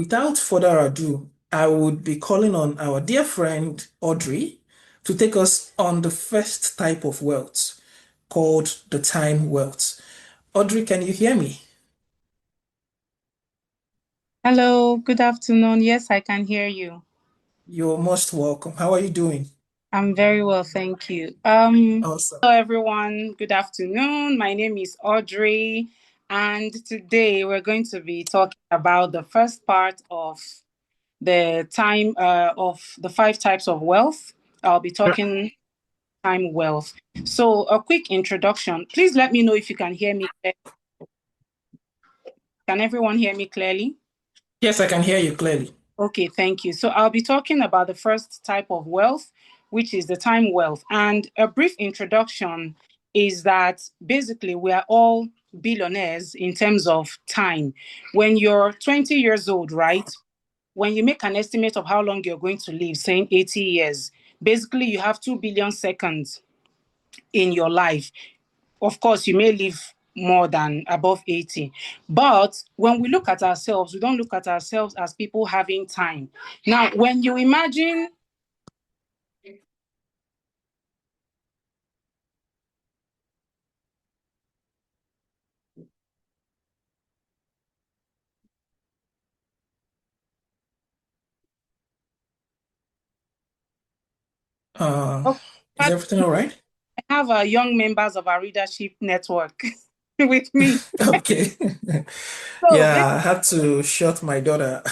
Without further ado, I would be calling on our dear friend Audrey to take us on the first type of wealth called the time wealth. Audrey, can you hear me? Hello, good afternoon. Yes, I can hear you. You're most welcome. How are you doing? I'm very well, thank you. Awesome. Hello everyone. Good afternoon. My name is Audrey, and today we're going to be talking about the first part of the time of the five types of wealth. I'll be talking time wealth. So, a quick introduction. Please let me know if you can hear me. Can everyone hear me clearly? Yes, I can hear you clearly. Okay, thank you. So I'll be talking about the first type of wealth, which is the time wealth. And a brief introduction is that basically we are all billionaires in terms of time. When you're 20 years old, right? When you make an estimate of how long you're going to live, saying 80 years, basically you have 2 billion seconds in your life. Of course, you may live more than above 80. But when we look at ourselves, we don't look at ourselves as people having time. Now, when you imagine, Uh, okay, is I everything all right? have young members of our readership network with me. Okay. So basically, Yeah, I had to shut my daughter.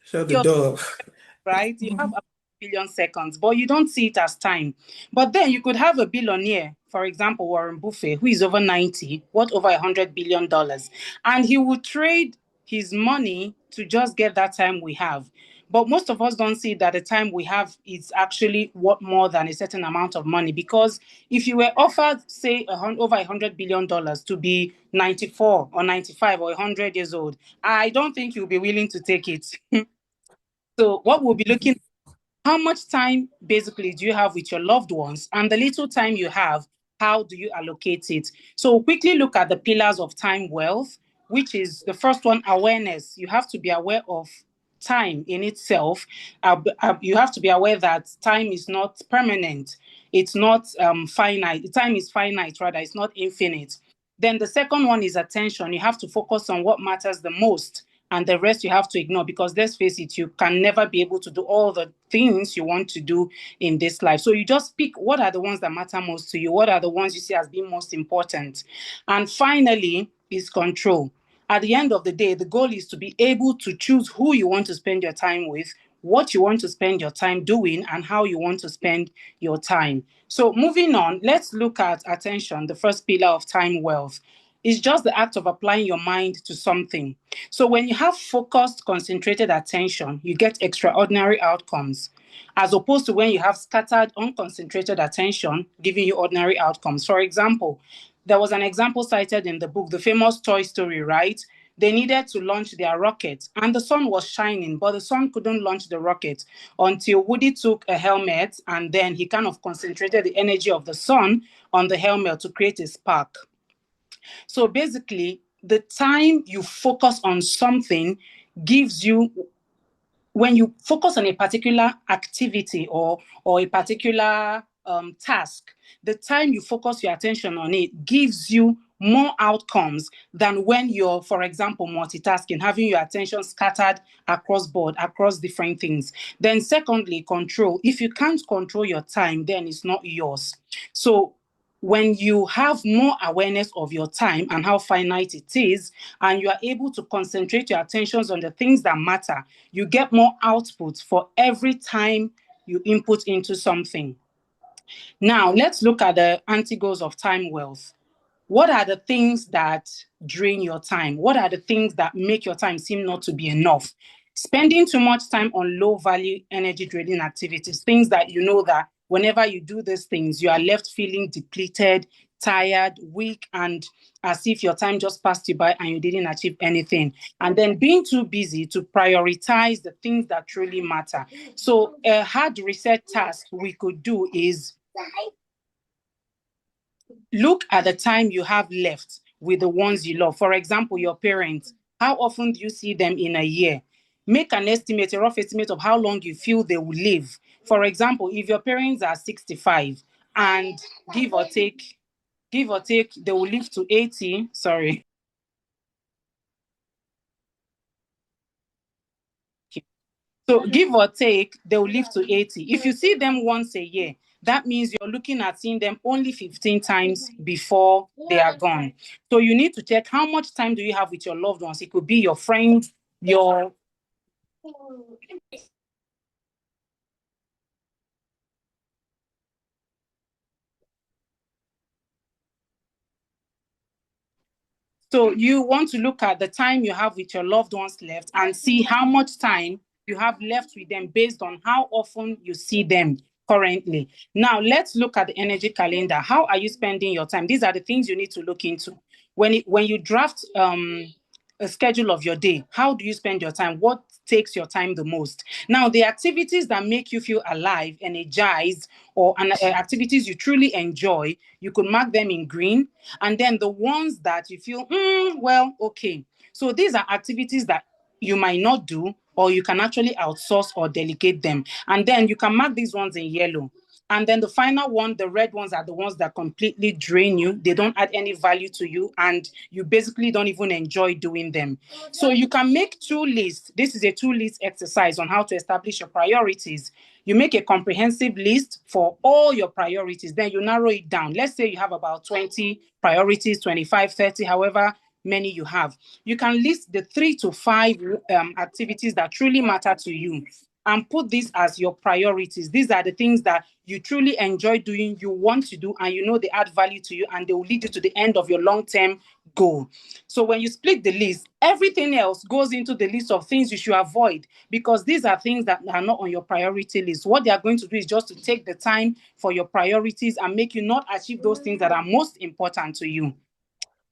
Shut the you're door. right. You have a billion seconds, but you don't see it as time. But then you could have a billionaire, for example, Warren Buffett, who is over 90, worth over $100 billion, and he would trade his money to just get that time we have. But most of us don't see that the time we have is actually worth more than a certain amount of money. Because if you were offered, say, over $100 billion to be 94 or 95 or 100 years old, I don't think you'll be willing to take it. So, what we'll be looking, how much time basically do you have with your loved ones? And the little time you have, how do you allocate it? So we'll quickly look at the pillars of time wealth, which is the first one, awareness. You have to be aware of time in itself. You have to be aware that time is not permanent. It's not finite. Time is finite, rather, it's not infinite. Then the second one is attention. You have to focus on what matters the most, and the rest you have to ignore, because let's face it, you can never be able to do all the things you want to do in this life. So you just pick what are the ones that matter most to you, what are the ones you see as being most important. And finally is control. At the end of the day, the goal is to be able to choose who you want to spend your time with, what you want to spend your time doing, and how you want to spend your time. So moving on, let's look at attention, the first pillar of time wealth. It's just the act of applying your mind to something. So when you have focused, concentrated attention, you get extraordinary outcomes, as opposed to when you have scattered, unconcentrated attention, giving you ordinary outcomes. For example, there was an example cited in the book, the famous Toy Story, right? They needed to launch their rocket, and the sun was shining, but the sun couldn't launch the rocket until Woody took a helmet and then he kind of concentrated the energy of the sun on the helmet to create a spark. So basically, the time you focus on something gives you, when you focus on a particular activity or a particular task, the time you focus your attention on it gives you more outcomes than when you're, for example, multitasking, having your attention scattered across board, across different things. Then secondly, control. If you can't control your time, then it's not yours. So when you have more awareness of your time and how finite it is, and you are able to concentrate your attentions on the things that matter, you get more output for every time you input into something. Now, let's look at the anti-goals of time wealth. What are the things that drain your time? What are the things that make your time seem not to be enough? Spending too much time on low value energy draining activities, things that you know that whenever you do these things, you are left feeling depleted, tired, weak, and as if your time just passed you by and you didn't achieve anything. And then being too busy to prioritize the things that truly matter. So, a hard reset task we could do is look at the time you have left with the ones you love. For example, your parents. How often do you see them in a year? Make an estimate, a rough estimate of how long you feel they will live. For example, if your parents are 65 and give or take, they will live to 80. Sorry. So give or take, they will live to 80. If you see them once a year, that means you're looking at seeing them only 15 times before they are gone. So you need to check how much time do you have with your loved ones. It could be your friends, your So you want to look at the time you have with your loved ones left and see how much time you have left with them based on how often you see them currently. Now let's look at the energy calendar. How are you spending your time? These are the things you need to look into. When you draft a schedule of your day, how do you spend your time? What takes your time the most? Now, the activities that make you feel alive, energized, or activities you truly enjoy, you could mark them in green. And then the ones that you feel, well, okay. So these are activities that you might not do, or you can actually outsource or delegate them. And then you can mark these ones in yellow. And then the final one, the red ones, are the ones that completely drain you. They don't add any value to you, and you basically don't even enjoy doing them. So you can make two lists. This is a two-list exercise on how to establish your priorities. You make a comprehensive list for all your priorities. Then you narrow it down. Let's say you have about 20 priorities, 25, 30, however many you have. You can list the 3 to 5 activities that truly matter to you and put this as your priorities. These are the things that you truly enjoy doing, you want to do, and you know they add value to you and they will lead you to the end of your long-term goal. So when you split the list, everything else goes into the list of things you should avoid, because these are things that are not on your priority list. What they are going to do is just to take the time for your priorities and make you not achieve those things that are most important to you.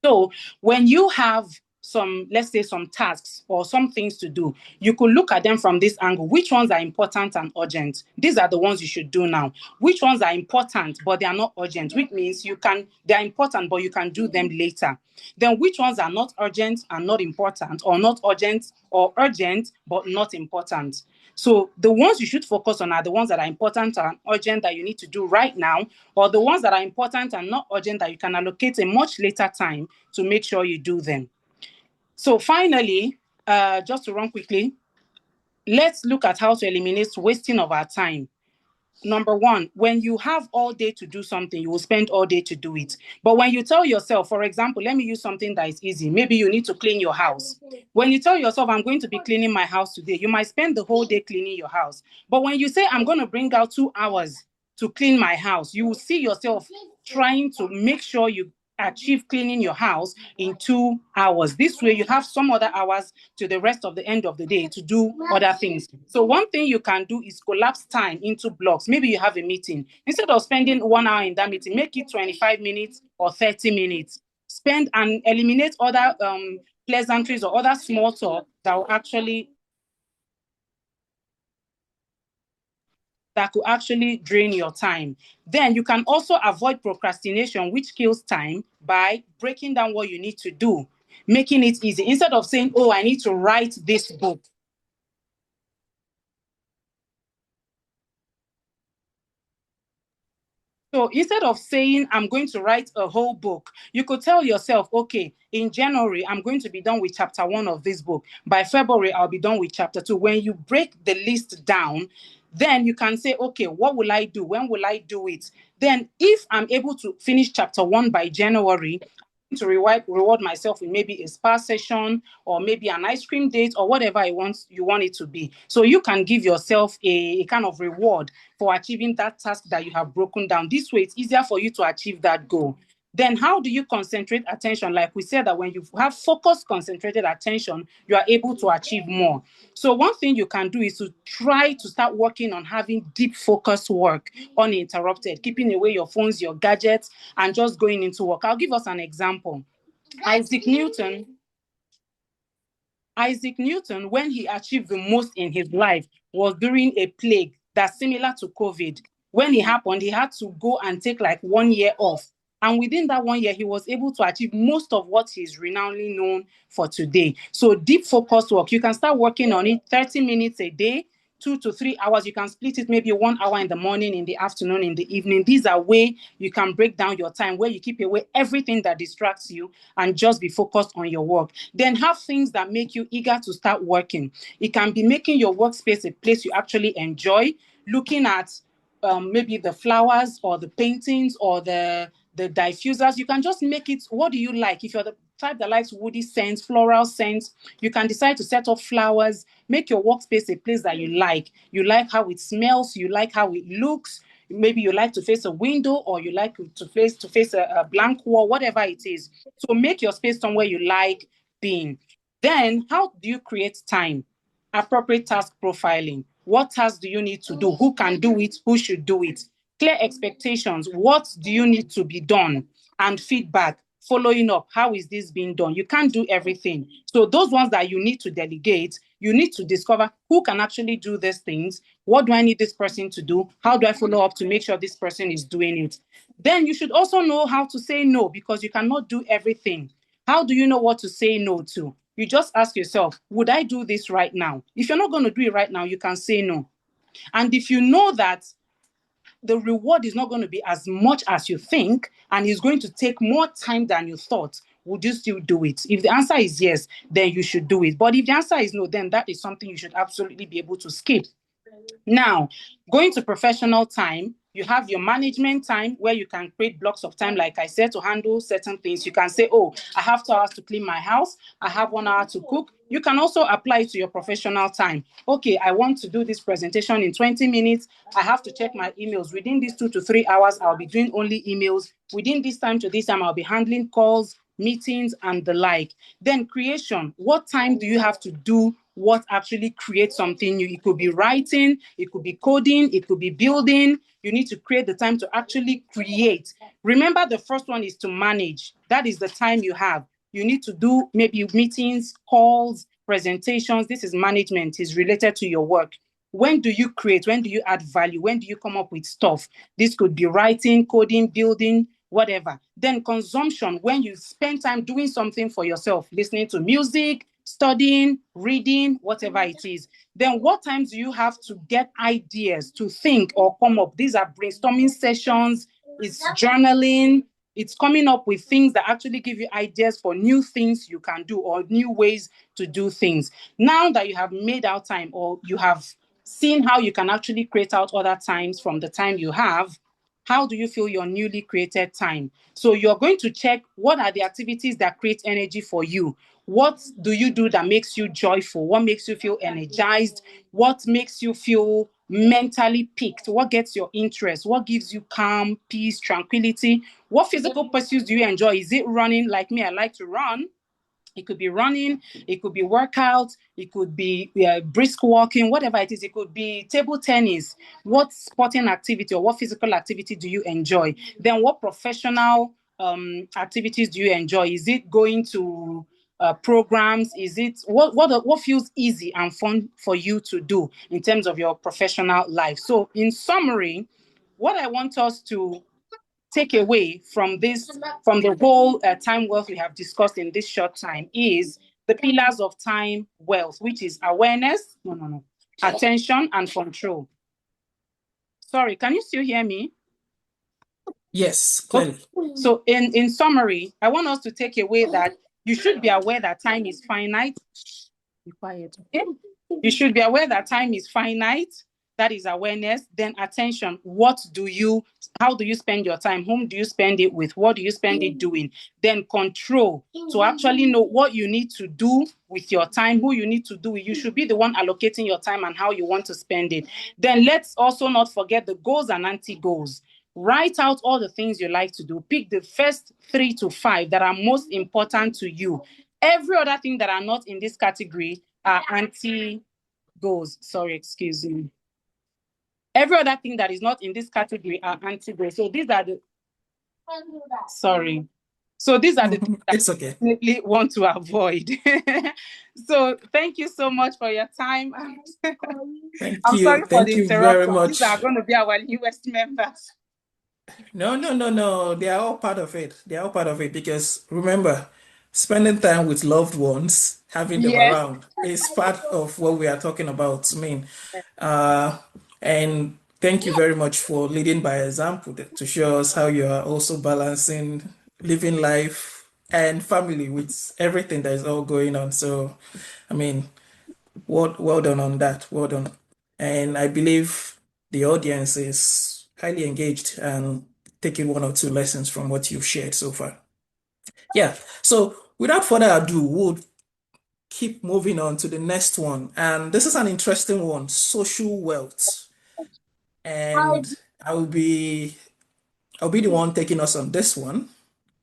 So when you have some, let's say, some tasks or some things to do, you could look at them from this angle. Which ones are important and urgent? These are the ones you should do now. Which ones are important but they are not urgent, which means they are important but you can do them later. Then which ones are not urgent and not important, or not urgent or urgent but not important? So the ones you should focus on are the ones that are important and urgent that you need to do right now, or the ones that are important and not urgent that you can allocate a much later time to make sure you do them. So finally, just to run quickly, let's look at how to eliminate wasting of our time. Number one, when you have all day to do something, you will spend all day to do it. But when you tell yourself, for example, let me use something that is easy. Maybe you need to clean your house. When you tell yourself, I'm going to be cleaning my house today, you might spend the whole day cleaning your house. But when you say, I'm going to bring out 2 hours to clean my house, you will see yourself trying to make sure you achieve cleaning your house in 2 hours. This way, you have some other hours to the rest of the end of the day to do other things. So one thing you can do is collapse time into blocks. Maybe you have a meeting. Instead of spending 1 hour in that meeting, make it 25 minutes or 30 minutes. Spend and eliminate other pleasantries or other small talk that could actually drain your time. Then you can also avoid procrastination, which kills time, by breaking down what you need to do, making it easy. Instead of saying, oh, I need to write this book. So instead of saying, I'm going to write a whole book, you could tell yourself, okay, in January, I'm going to be done with chapter 1 of this book. By February, I'll be done with chapter 2. When you break the list down, then you can say, okay, what will I do? When will I do it? Then if I'm able to finish chapter 1 by January, to reward myself with maybe a spa session or maybe an ice cream date or whatever you want it to be. So you can give yourself a kind of reward for achieving that task that you have broken down. This way, it's easier for you to achieve that goal. Then how do you concentrate attention? Like we said, that when you have focused, concentrated attention, you are able to achieve more. So one thing you can do is to try to start working on having deep focus work uninterrupted, keeping away your phones, your gadgets, and just going into work. I'll give us an example. Isaac Newton, Isaac Newton, when he achieved the most in his life, was during a plague that's similar to COVID. When it happened, he had to go and take like 1 year off And within that 1 year, he was able to achieve most of what he's renownedly known for today. So deep focus work, you can start working on it 30 minutes a day, 2 to 3 hours. You can split it maybe 1 hour in the morning, in the afternoon, in the evening. These are ways you can break down your time, where you keep away everything that distracts you and just be focused on your work. Then have things that make you eager to start working. It can be making your workspace a place you actually enjoy, looking at maybe the flowers or the paintings or the diffusers. You can just make it, what do you like? If you're the type that likes woody scents, floral scents, you can decide to set up flowers, make your workspace a place that you like. You like how it smells, you like how it looks. Maybe you like to face a window, or you like to face a blank wall, whatever it is. So make your space somewhere you like being. Then how do you create time? Appropriate task profiling. What tasks do you need to do? Who can do it? Who should do it? Clear expectations. What do you need to be done? And feedback, following up. How is this being done? You can't do everything. So those ones that you need to delegate, you need to discover who can actually do these things. What do I need this person to do? How do I follow up to make sure this person is doing it? Then you should also know how to say no, because you cannot do everything. How do you know what to say no to? You just ask yourself, would I do this right now? If you're not going to do it right now, you can say no. And if you know that the reward is not going to be as much as you think, and it's going to take more time than you thought, would you still do it? If the answer is yes, then you should do it. But if the answer is no, then that is something you should absolutely be able to skip. Now, going to professional time, you have your management time, where you can create blocks of time, like I said, to handle certain things. You can say, oh, I have 2 hours to clean my house. I have 1 hour to cook. You can also apply it to your professional time. Okay, I want to do this presentation in 20 minutes. I have to check my emails. Within these 2 to 3 hours, I'll be doing only emails. Within this time to this time, I'll be handling calls, meetings, and the like. Then creation. What time do you have to do what actually creates something new? It could be writing, it could be coding, it could be building. You need to create the time to actually create. Remember, the first one is to manage. That is the time you have. You need to do maybe meetings, calls, presentations. This is management, is related to your work. When do you create? When do you add value? When do you come up with stuff? This could be writing, coding, building, whatever. Then consumption, when you spend time doing something for yourself, listening to music, studying, reading, whatever it is. Then what times do you have to get ideas to think or come up? These are brainstorming sessions, it's journaling, it's coming up with things that actually give you ideas for new things you can do, or new ways to do things. Now that you have made out time, or you have seen how you can actually create out other times from the time you have, how do you feel your newly created time? So you're going to check, what are the activities that create energy for you? What do you do that makes you joyful? What makes you feel energized? What makes you feel mentally picked? What gets your interest? What gives you calm, peace, tranquility? What physical pursuits do you enjoy? Is it running? Like me, I like to run. It could be running, it could be workout, it could be brisk walking, whatever it is. It could be table tennis. What sporting activity or what physical activity do you enjoy? Then what professional activities do you enjoy? Is it going to programs? Is it what feels easy and fun for you to do in terms of your professional life? So in summary, what I want us to take away from this, from the whole time wealth we have discussed in this short time, is the pillars of time wealth, which is awareness, attention, and control. Sorry, can you still hear me? Yes, Okay. clearly. So in summary, I want us to take away that you should be aware that time is finite. Be quiet, okay? You should be aware that time is finite. That is awareness. Then attention. How do you spend your time? Whom do you spend it with? What do you spend it doing? Then control, to actually know what you need to do with your time, who you need to do it. You should be the one allocating your time and how you want to spend it. Then let's also not forget the goals and anti-goals. Write out all the things you like to do. Pick the first 3 to 5 that are most important to you. Every other thing that are not in this category are anti-goals. Sorry, excuse me. Every other thing that is not in this category are anti-goals. So these are the sorry. So these are the things that It's okay. I definitely want to avoid. So thank you so much for your time. Thank I'm sorry you. for the Thank you very interruption. These are much. going to be our newest members. No, no, no, no. They are all part of it. They are all part of it because remember, spending time with loved ones, having them Yes. around is part of what we are talking about. I mean, uh, and thank you very much for leading by example to show us how you are also balancing living life and family with everything that is all going on. So, I mean, well done on that. Well done. And I believe the audience is highly engaged and taking one or two lessons from what you've shared so far. Yeah. So without further ado, we'll keep moving on to the next one. And this is an interesting one, social wealth. And I'll be the one taking us on this one,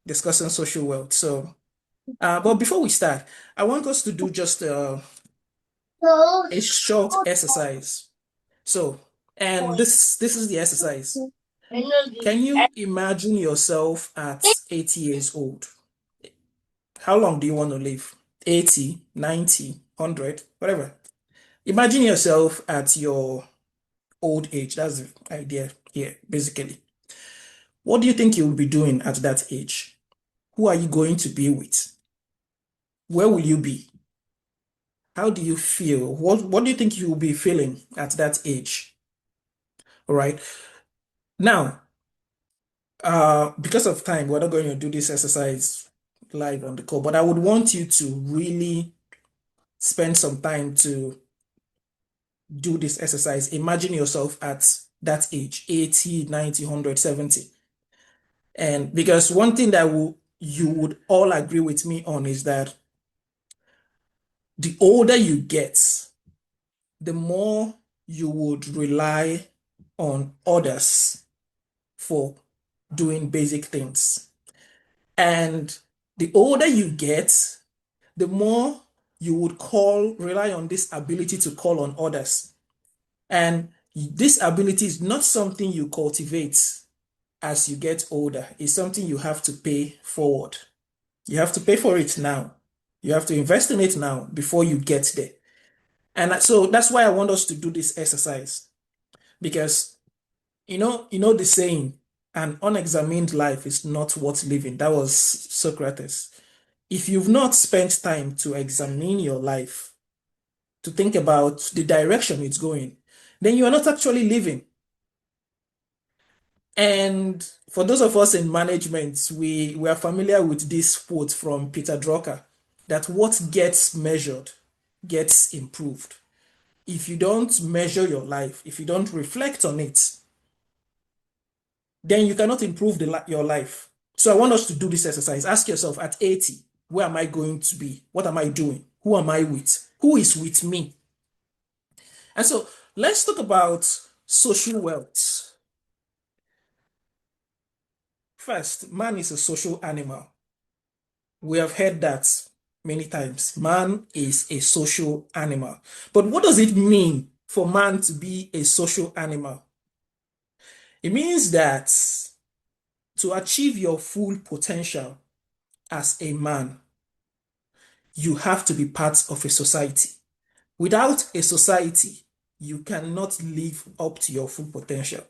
discussing social wealth. So but before we start, I want us to do just a short exercise. So, and this is the exercise. Can you imagine yourself at 80 years old? How long do you want to live? 80, 90, 100, whatever. Imagine yourself at your old age. That's the idea here, basically. What do you think you'll be doing at that age? Who are you going to be with? Where will you be? How do you feel? What do you think you will be feeling at that age? All right. Now, because of time, we're not going to do this exercise live on the call, but I would want you to really spend some time to do this exercise. Imagine yourself at that age, 80, 90, 100, 70. And because one thing that you would all agree with me on is that the older you get, the more you would rely on others for doing basic things. And the older you get, the more you would rely on this ability to call on others. And this ability is not something you cultivate as you get older. It's something you have to pay forward. You have to pay for it now. You have to invest in it now before you get there. And so that's why I want us to do this exercise because you know the saying, an unexamined life is not worth living. That was Socrates. If you've not spent time to examine your life, to think about the direction it's going, then you are not actually living. And for those of us in management, we are familiar with this quote from Peter Drucker that what gets measured gets improved. If you don't measure your life, if you don't reflect on it, then you cannot improve your life. So I want us to do this exercise. Ask yourself at 80, where am I going to be? What am I doing? Who am I with? Who is with me? And so let's talk about social wealth. First, man is a social animal. We have heard that many times. Man is a social animal. But what does it mean for man to be a social animal? It means that to achieve your full potential as a man, you have to be part of a society. Without a society, you cannot live up to your full potential.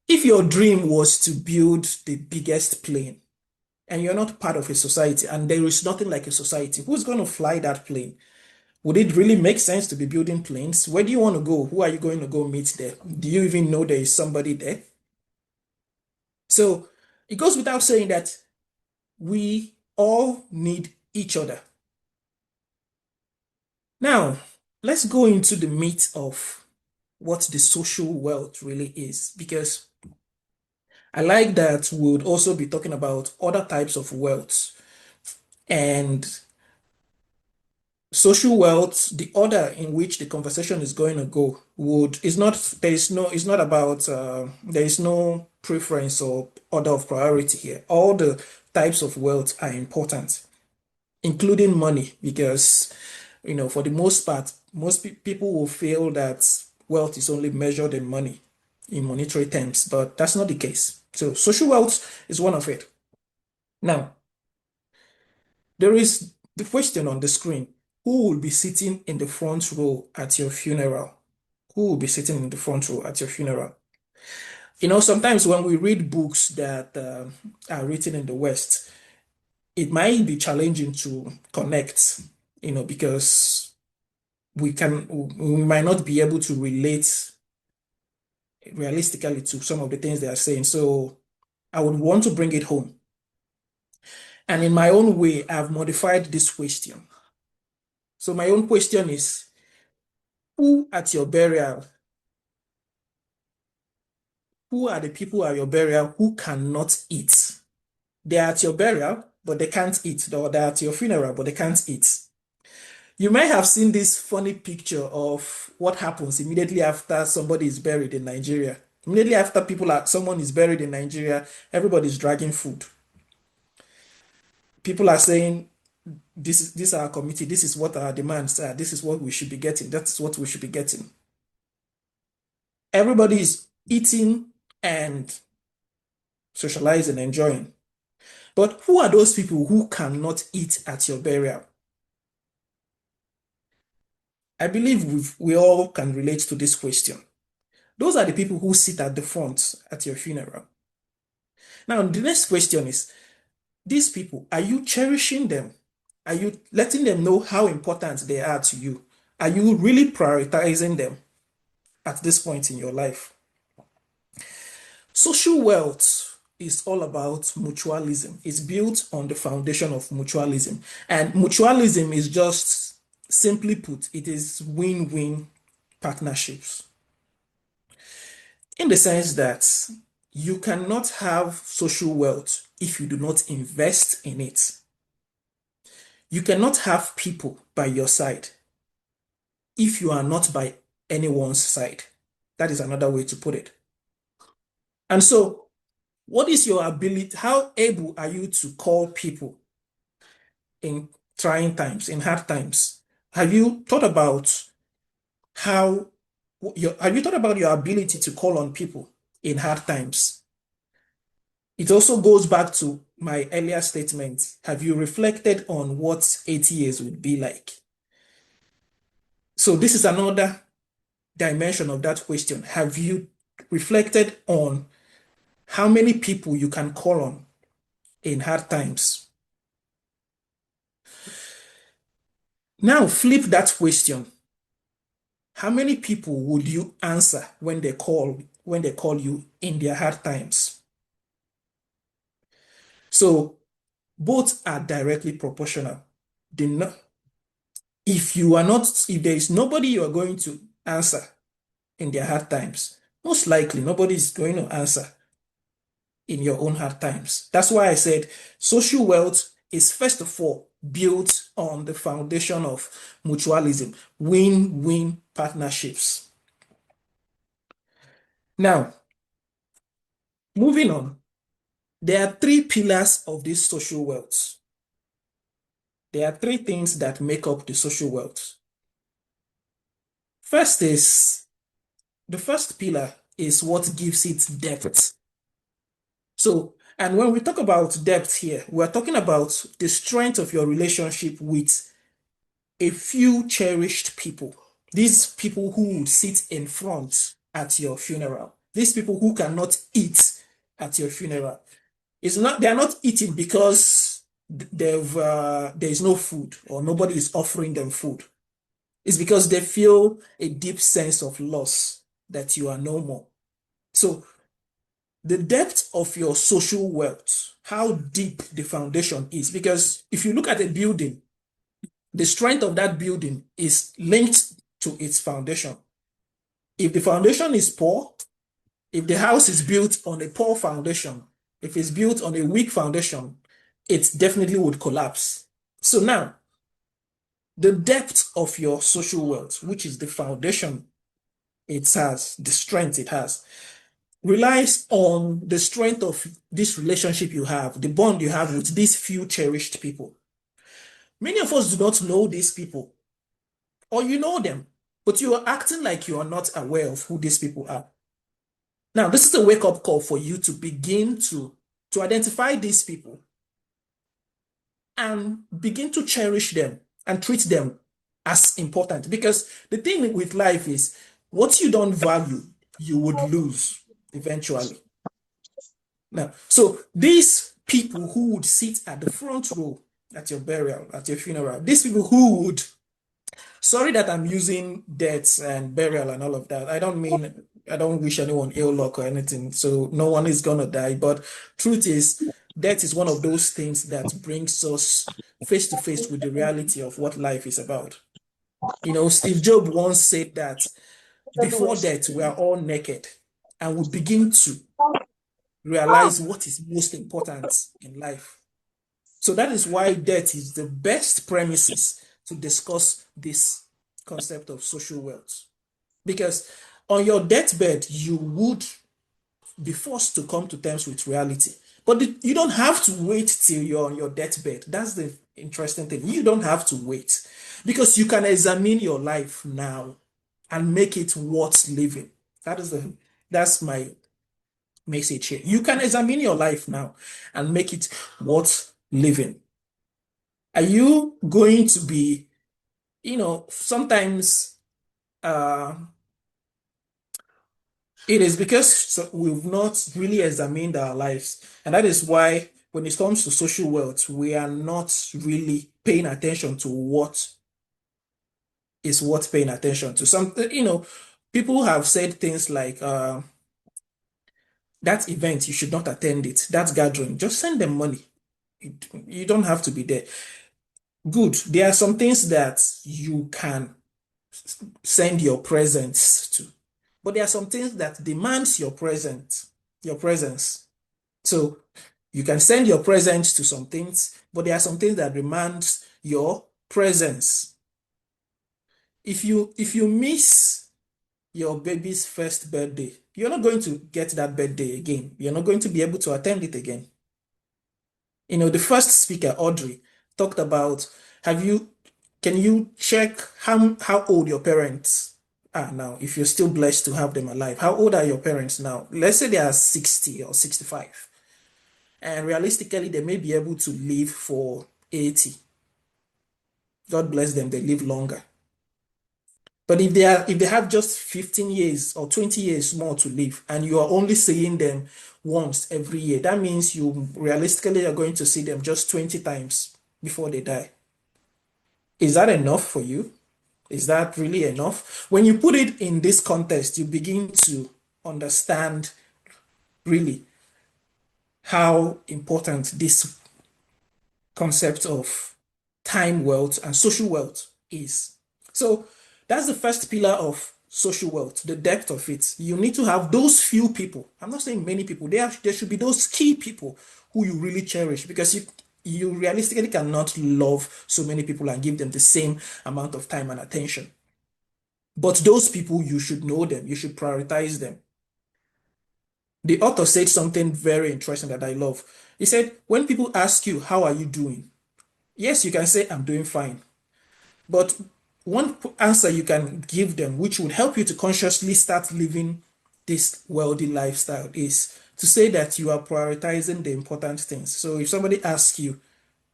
If your dream was to build the biggest plane and you're not part of a society and there is nothing like a society, who's going to fly that plane? Would it really make sense to be building planes? Where do you want to go? Who are you going to go meet there? Do you even know there is somebody there? So it goes without saying that we all need each other. Now, let's go into the meat of what the social wealth really is, because I like that we would also be talking about other types of wealth and social wealth. The order in which the conversation is going to go would is not there is no it's not about there is no preference or order of priority here. All the types of wealth are important, including money, because for the most part, most people will feel that wealth is only measured in money, in monetary terms, but that's not the case. So social wealth is one of it. Now, there is the question on the screen. Who will be sitting in the front row at your funeral? Who will be sitting in the front row at your funeral? Sometimes when we read books that are written in the West, it might be challenging to connect, because we might not be able to relate realistically to some of the things they are saying. So I would want to bring it home. And in my own way, I've modified this question. So my own question is, who at your burial, who are the people at your burial who cannot eat? They're at your burial, but they can't eat. Or they're at your funeral, but they can't eat. You might have seen this funny picture of what happens immediately after somebody is buried in Nigeria. Immediately after someone is buried in Nigeria, everybody's dragging food. People are saying, this is our committee, this is what our demands are, this is what we should be getting, that's what we should be getting. Everybody is eating and socializing, enjoying. But who are those people who cannot eat at your burial? I believe we all can relate to this question. Those are the people who sit at the front at your funeral. Now, the next question is, these people, are you cherishing them? Are you letting them know how important they are to you? Are you really prioritizing them at this point in your life? Social wealth is all about mutualism. It's built on the foundation of mutualism. And mutualism is just, simply put, it is win-win partnerships. In the sense that you cannot have social wealth if you do not invest in it. You cannot have people by your side if you are not by anyone's side. That is another way to put it. And so, what is your ability? How able are you to call people in trying times, in hard times? Have you thought about how have you thought about your ability to call on people in hard times? It also goes back to my earlier statement. Have you reflected on what 80 years would be like? So this is another dimension of that question. Have you reflected on how many people you can call on in hard times? Now flip that question. How many people would you answer when they call you in their hard times? So both are directly proportional. The no- if you are not, if there is nobody you are going to answer in their hard times, most likely nobody is going to answer in your own hard times. That's why I said social wealth is first of all built on the foundation of mutualism, win-win partnerships. Now, moving on, there are three pillars of this social wealth. There are three things that make up the social wealth. First is, the first pillar is what gives it depth. So, and when we talk about depth here, we're talking about the strength of your relationship with a few cherished people. These people who would sit in front at your funeral. These people who cannot eat at your funeral. They are not eating because there is no food or nobody is offering them food. It's because they feel a deep sense of loss that you are no more. So the depth of your social wealth, how deep the foundation is, because if you look at a building, the strength of that building is linked to its foundation. If the foundation is poor, if the house is built on a poor foundation, if it's built on a weak foundation, it definitely would collapse. So now, the depth of your social wealth, which is the foundation it has, the strength it has, relies on the strength of this relationship you have, the bond you have with these few cherished people. Many of us do not know these people, or you know them, but you are acting like you are not aware of who these people are. Now, this is a wake-up call for you to begin to identify these people and begin to cherish them and treat them as important. Because the thing with life is, what you don't value, you would lose. eventually. Now, so these people who would sit at the front row at your burial, at your funeral, these people who would, sorry that I'm using deaths and burial and all of that. I don't wish anyone ill luck or anything. So no one is gonna die. But truth is, death is one of those things that brings us face to face with the reality of what life is about. Steve Jobs once said that before death, we are all naked and we begin to realize what is most important in life. So that is why death is the best premises to discuss this concept of social wealth. Because on your deathbed, you would be forced to come to terms with reality. But you don't have to wait till you're on your deathbed. That's the interesting thing. You don't have to wait because you can examine your life now and make it worth living. That's my message here. You can examine your life now and make it worth living. Are you going to be, sometimes uh, it is because we've not really examined our lives. And that is why when it comes to social wealth, we are not really paying attention to what is worth paying attention to. People have said things like, that event, you should not attend it. That gathering, just send them money. You don't have to be there. Good. There are some things that you can send your presence to. But there are some things that demands your presence. So you can send your presence to some things, but there are some things that demands your presence. If you miss your baby's first birthday, you're not going to get that birthday again. You're not going to be able to attend it again. The first speaker, Audrey, talked about can you check how old your parents are now, if you're still blessed to have them alive? How old are your parents now? Let's say they are 60 or 65. And realistically, they may be able to live for 80. God bless them, they live longer. But if they have just 15 years or 20 years more to live, and you are only seeing them once every year, that means you realistically are going to see them just 20 times before they die. Is that enough for you? Is that really enough? When you put it in this context, you begin to understand really how important this concept of time wealth and social wealth is. So that's the first pillar of social wealth, the depth of it. You need to have those few people. I'm not saying many people. There should be those key people who you really cherish, because you realistically cannot love so many people and give them the same amount of time and attention. But those people, you should know them. You should prioritize them. The author said something very interesting that I love. He said, when people ask you, how are you doing? Yes, you can say, I'm doing fine. But one answer you can give them, which would help you to consciously start living this wealthy lifestyle, is to say that you are prioritizing the important things. So if somebody asks you,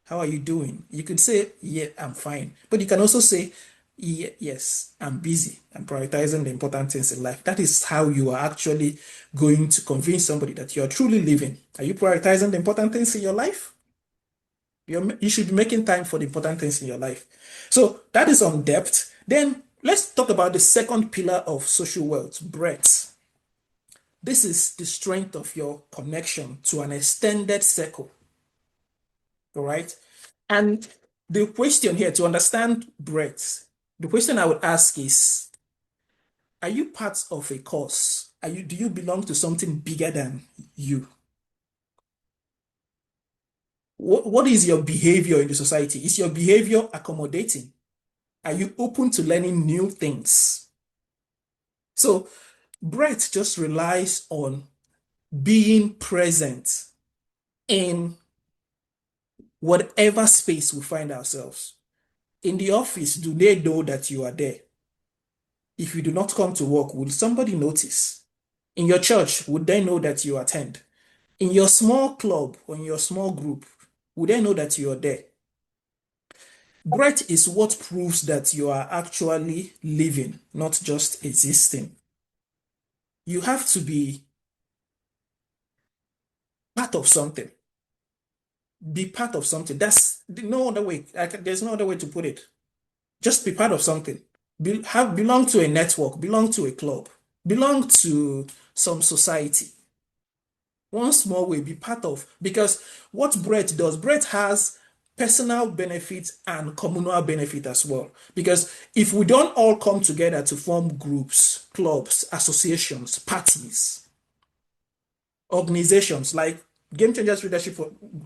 how are you doing? You could say, yeah, I'm fine. But you can also say, yeah, yes, I'm busy. I'm prioritizing the important things in life. That is how you are actually going to convince somebody that you are truly living. Are you prioritizing the important things in your life? You should be making time for the important things in your life. So that is on depth. Then let's talk about the second pillar of social wealth, breadth. This is the strength of your connection to an extended circle. All right. And the question here, to understand breadth, the question I would ask is, are you part of a cause? Do you belong to something bigger than you? What is your behavior in the society? Is your behavior accommodating? Are you open to learning new things? So, breadth just relies on being present in whatever space we find ourselves. In the office, do they know that you are there? If you do not come to work, will somebody notice? In your church, would they know that you attend? In your small club or in your small group, would they know that you are there? Breadth is what proves that you are actually living, not just existing. You have to be part of something. Be part of something. That's no other way. There's no other way to put it. Just be part of something. Belong to a network, belong to a club, belong to some society. One small way, be part of. Because what Brett does, Brett has personal benefit and communal benefit as well. Because if we don't all come together to form groups, clubs, associations, parties, organizations like Game Changers Leadership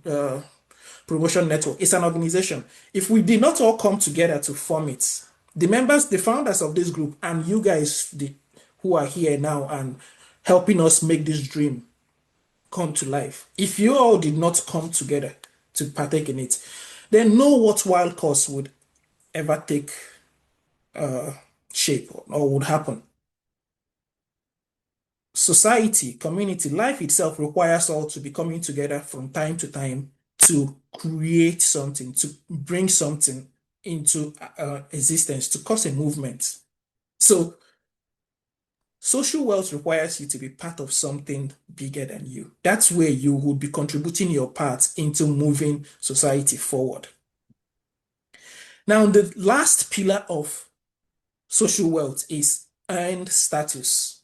uh, Promotion Network, it's an organization. If we did not all come together to form it, the members, the founders of this group, and you guys who are here now and helping us make this dream come to life, if you all did not come together to partake in it, then no worthwhile cause would ever take shape or would happen. Society, community, life itself requires all to be coming together from time to time to create something, to bring something into existence, to cause a movement. So, social wealth requires you to be part of something bigger than you. That's where you would be contributing your part into moving society forward. Now, the last pillar of social wealth is earned status.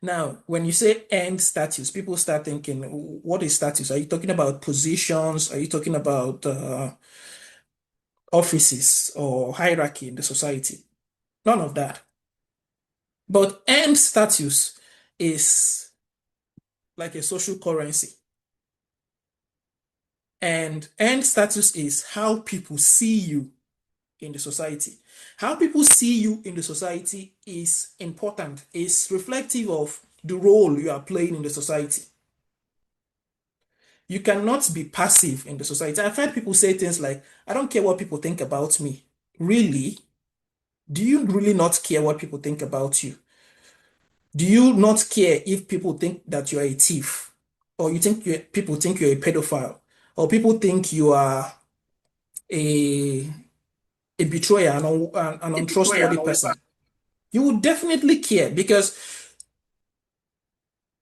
Now, when you say earned status, people start thinking, what is status? Are you talking about positions? Are you talking about offices or hierarchy in the society? None of that. But earned status is like a social currency. And earned status is how people see you in the society. How people see you in the society is important, is reflective of the role you are playing in the society. You cannot be passive in the society. I've heard people say things like, I don't care what people think about me. Really? Do you really not care what people think about you? Do you not care if people think that you are a thief? Or people think you're a pedophile? Or people think you are a, a betrayer, an untrustworthy person? You would definitely care because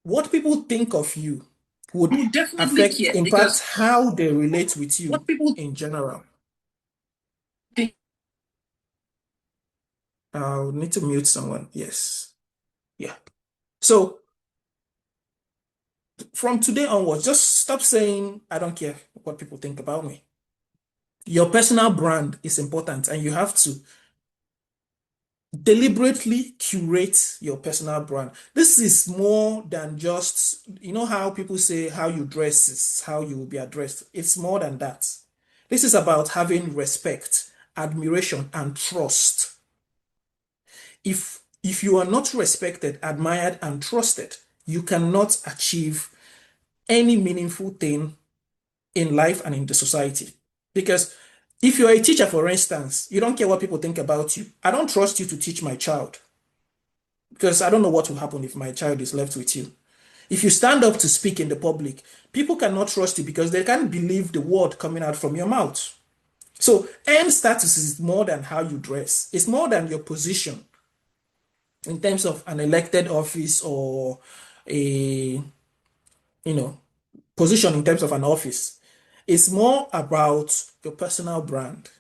what people think of you would would definitely affect, care impact because how they relate with you what people in general. think. I'll need to mute someone. Yes. Yeah. So from today onwards, just stop saying, I don't care what people think about me. Your personal brand is important, and you have to deliberately curate your personal brand. This is more than just, you know, how people say how you dress is how you will be addressed. It's more than that. This is about having respect, admiration, and trust. If you are not respected, admired, and trusted, you cannot achieve any meaningful thing in life and in the society. Because if you're a teacher, for instance, you don't care what people think about you. I don't trust you to teach my child because I don't know what will happen if my child is left with you. If you stand up to speak in the public, people cannot trust you because they can't believe the word coming out from your mouth. So, earned status is more than how you dress. It's more than your position in terms of an elected office or a, you know, position in terms of an office. It's more about your personal brand.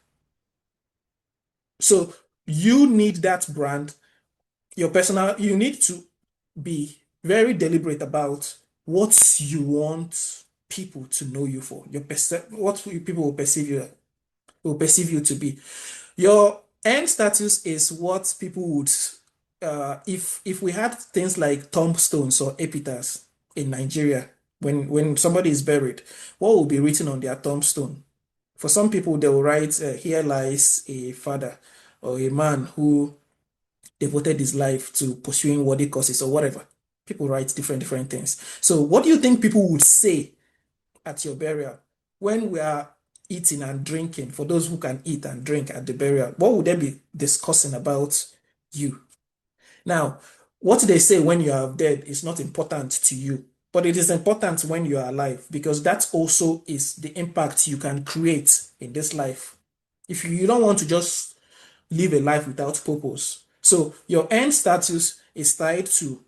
So you need that brand, you need to be very deliberate about what you want people to know you for, what people will perceive you to be. Your end status is what people would, if we had things like tombstones or epitaphs in Nigeria, when somebody is buried, what will be written on their tombstone? For some people, they will write, "Here lies a father or a man who devoted his life to pursuing worthy causes," or whatever. People write different things. So, what do you think people would say at your burial when we are eating and drinking? For those who can eat and drink at the burial, what would they be discussing about you? Now, what they say when you are dead is not important to you, but it is important when you are alive because that also is the impact you can create in this life. If you don't want to just live a life without purpose. So your end status is tied to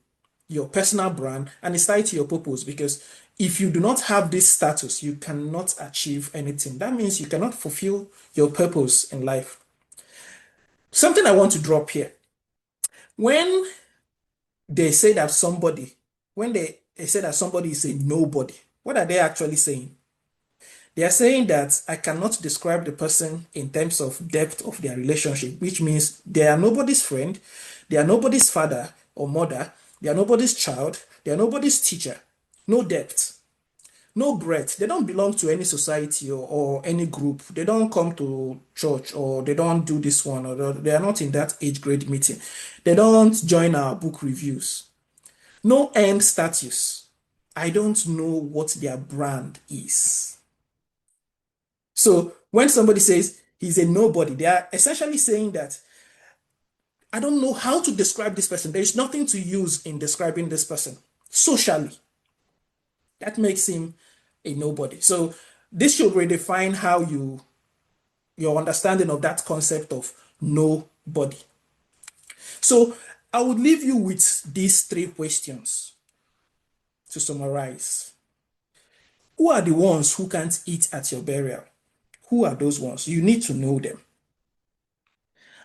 your personal brand and it's tied to your purpose because If you do not have this status, you cannot achieve anything. That means you cannot fulfill your purpose in life. Something I want to drop here. When they say that somebody, when they say that somebody is a nobody, what are they actually saying? They are saying that I cannot describe the person in terms of depth of their relationship, which means they are nobody's friend, they are nobody's father or mother, they are nobody's child, they are nobody's teacher. No depth, no breadth. They don't belong to any society or any group. They don't come to church or they don't do this one or they are not in that age grade meeting. They don't join our book reviews. No end status. I don't know what their brand is. So when somebody says he's a nobody, they are essentially saying that I don't know how to describe this person. There is nothing to use in describing this person socially. That makes him a nobody. So this should redefine how your understanding of that concept of nobody. So I would leave you with these three questions to summarize. Who are the ones who can't eat at your burial? Who are those ones? You need to know them.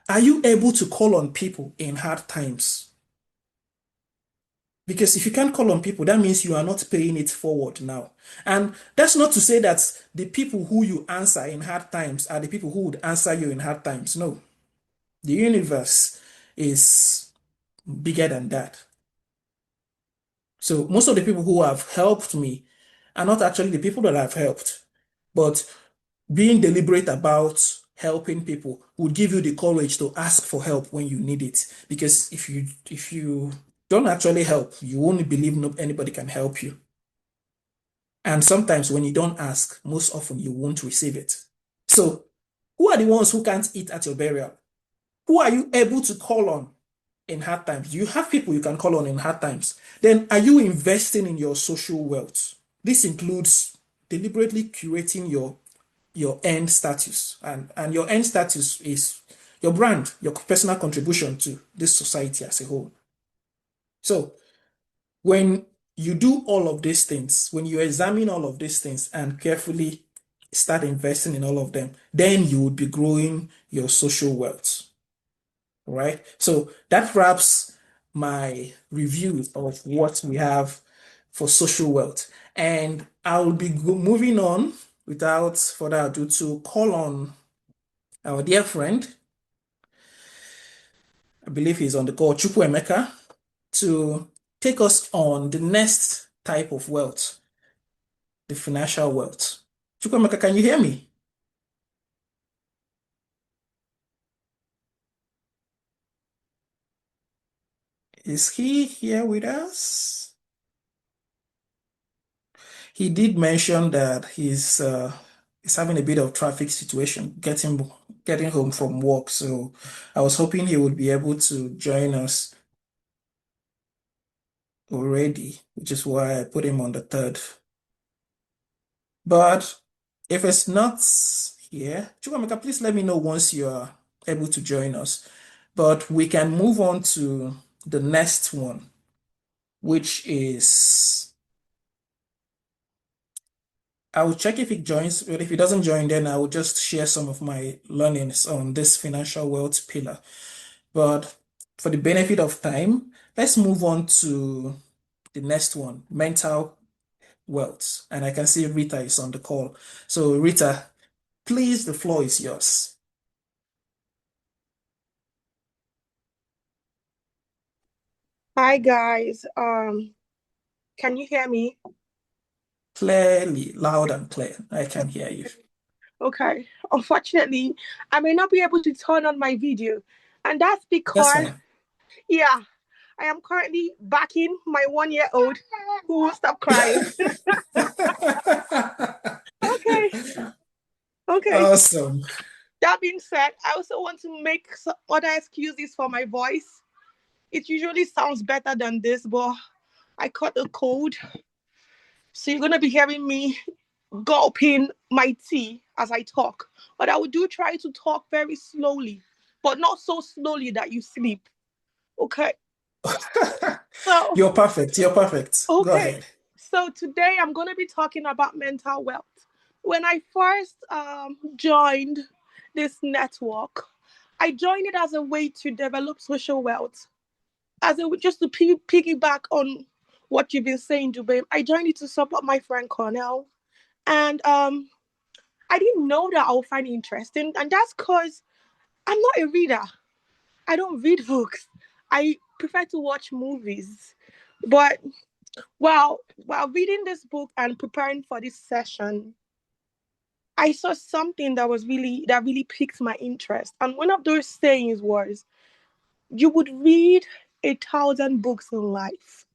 Are you able to call on people in hard times? Because if you can't call on people, that means you are not paying it forward now. And that's not to say that the people who you answer in hard times are the people who would answer you in hard times. No. The universe is bigger than that. So most of the people who have helped me are not actually the people that I've helped, but being deliberate about helping people would give you the courage to ask for help when you need it. Because if you don't actually help, you won't believe anybody can help you. And sometimes when you don't ask, most often you won't receive it. So who are the ones who can't eat at your burial? Who are you able to call on in hard times? You have people you can call on in hard times. Then are you investing in your social wealth? This includes deliberately curating your end status. And your end status is your brand, your personal contribution to this society as a whole. So when you do all of these things, when you examine all of these things and carefully start investing in all of them, then you would be growing your social wealth. Right? So that wraps my review of what we have for social wealth. And I'll be moving on without further ado to call on our dear friend, I believe he's on the call, Chukwuemeka, to take us on the next type of wealth, the financial wealth. Chukwuemeka, can you hear me? Is he here with us? He did mention that he's having a bit of traffic situation getting home from work. So I was hoping he would be able to join us already, which is why I put him on the third. But if it's not here, Chukwameka, please let me know once you are able to join us. But we can move on to the next one, which is I will check if it joins, but if it doesn't join, then I will just share some of my learnings on this financial wealth pillar. But for the benefit of time, let's move on to the next one, mental wealth. And I can see Rita is on the call. So Rita, please, the floor is yours. Hi guys. Can you hear me? Clearly, loud and clear. I can hear you. Okay. Unfortunately, I may not be able to turn on my video, and that's That's because, fine. yeah, I am currently backing my 1-year-old who will stop crying. Okay. Okay. Awesome. That being said, I also want to make some other excuses for my voice. It usually sounds better than this, but I caught a cold, so you're gonna be hearing me gulping my tea as I talk. But I will do try to talk very slowly, but not so slowly that you sleep. Okay. So, You're perfect. You're perfect. Go okay. ahead. So today I'm going to be talking about mental wealth. When I first joined this network, I joined it as a way to develop social wealth. As a just to piggyback on what you've been saying, Dubé, I joined it to support my friend Cornell, and I didn't know that I would find it interesting, and that's because I'm not a reader. I don't read books. I prefer to watch movies. But while reading this book and preparing for this session, I saw something that really piqued my interest. And one of those sayings was, you would read 1,000 books in life,